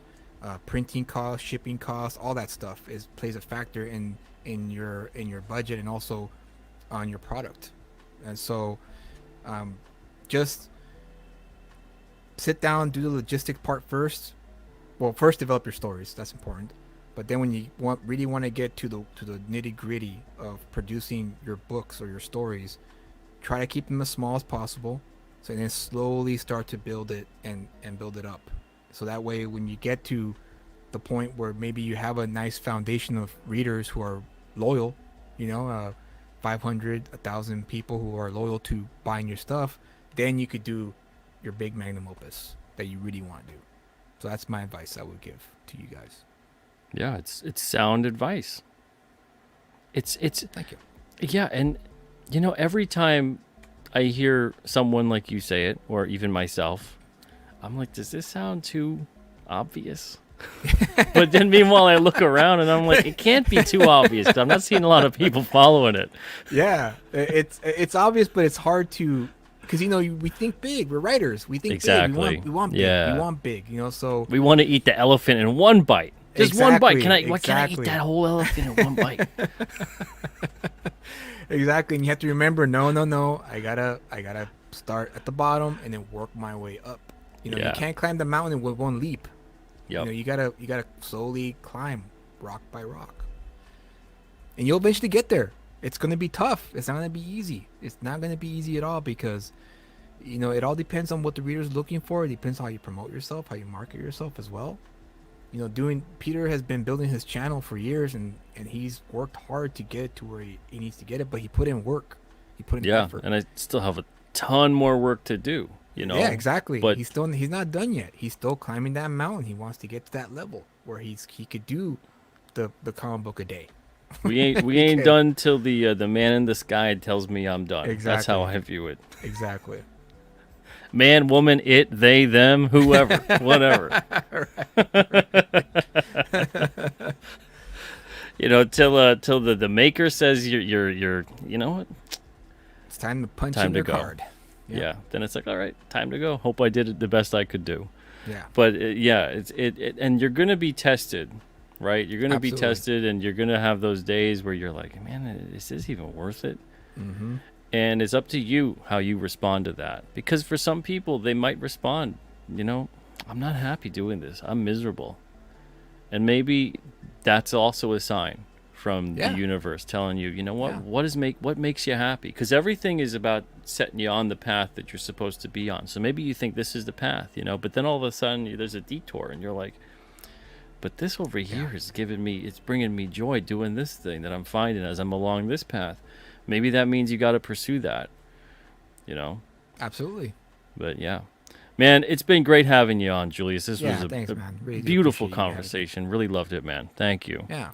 printing costs, shipping costs, all that stuff plays a factor in your budget and also on your product. And so just sit down, do the logistic part first. Well, first develop your stories. That's important. But then when you really want to get to the nitty gritty of producing your books or your stories, try to keep them as small as possible. So then slowly start to build it and build it up. So that way, when you get to the point where maybe you have a nice foundation of readers who are loyal, 500, 1,000 people who are loyal to buying your stuff, then you could do your big magnum opus that you really want to do. So that's my advice I would give to you guys. Yeah, it's sound advice. It's Thank you. Yeah, and every time I hear someone like you say it, or even myself, I'm like, does this sound too obvious? But then meanwhile I look around and I'm like, it can't be too obvious 'cause I'm not seeing a lot of people following it. Yeah, it's obvious, but it's hard to, because we think big. We're writers. We think Exactly. big. We want big. Yeah. We want big. So We want to eat the elephant in one bite. Just one bite. Why can't I eat Exactly. that whole elephant in one bite? Exactly, and you have to remember, no. I gotta start at the bottom and then work my way up. You Yeah. can't climb the mountain with one leap. Yep. You gotta slowly climb rock by rock, and you'll eventually get there. It's gonna be tough. It's not gonna be easy. It's not gonna be easy at all because, it all depends on what the reader's looking for. It depends on how you promote yourself, how you market yourself as well. Peter has been building his channel for years, and he's worked hard to get it to where he needs to get it, but he put in work. He put in effort. And I still have a ton more work to do, Yeah, exactly. But he's not done yet. He's still climbing that mountain. He wants to get to that level where he could do the comic book a day. we ain't done till the man in the sky tells me I'm done. Exactly. That's how I view it. Exactly. Man, woman, it, they, them, whoever, whatever. Till the maker says you're you know what? It's time to punch Time in to your go. card. Yeah. Then it's like, all right, time to go. Hope I did it the best I could do. Yeah. But it's and you're gonna be tested, right? You're gonna be Absolutely. tested, and you're gonna have those days where you're like, man, is this even worth it? Mm-hmm. And it's up to you how you respond to that. Because for some people, they might respond, I'm not happy doing this. I'm miserable. And maybe that's also a sign from the universe telling you, what makes you happy? Because everything is about setting you on the path that you're supposed to be on. So maybe you think this is the path, but then all of a sudden there's a detour and you're like, but this over here is it's bringing me joy doing this thing that I'm finding as I'm along this path. Maybe that means you got to pursue that, Absolutely. But yeah, man, it's been great having you on, Julius. This was thanks, a man. Really do beautiful appreciate you having me. conversation. Really loved it, man. Thank you. Yeah.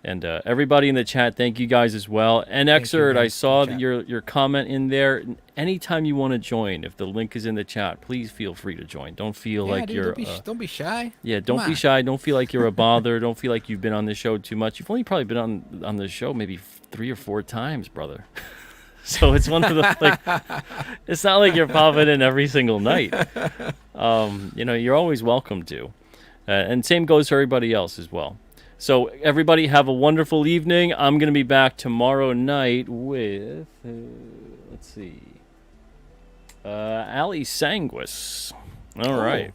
And everybody in the chat, thank you guys as well. And Exert, I guys saw in the your comment in there. Anytime you want to join, if the link is in the chat, please feel free to join. Don't feel like dude, you're... don't be shy. Yeah, don't Come be on. shy. Don't feel like you're a bother. Don't feel like you've been on the show too much. You've only probably been on the show maybe 3 or 4 times, brother. So it's one of the it's not like you're popping in every single night. You're always welcome to. And same goes for everybody else as well. So everybody have a wonderful evening. I'm going to be back tomorrow night with, let's see, Ali Sanguis. All right.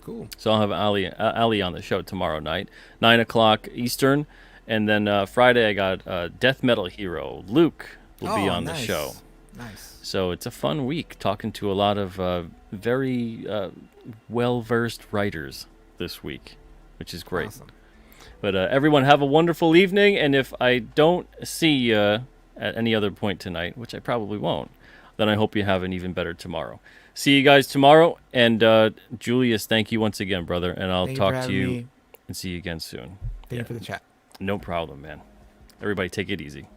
Cool. So I'll have Ali on the show tomorrow night, 9 o'clock Eastern. And then Friday I got Death Metal Hero. Luke will be on the show. Nice. So it's a fun week talking to a lot of very well-versed writers this week, which is great. Awesome. But everyone have a wonderful evening, and if I don't see you at any other point tonight, which I probably won't, then I hope you have an even better tomorrow. See you guys tomorrow, and Julius, thank you once again, brother, and I'll Thank you for talk to having you me. and see you again soon. Thank you for the chat. No problem, man. Everybody take it easy.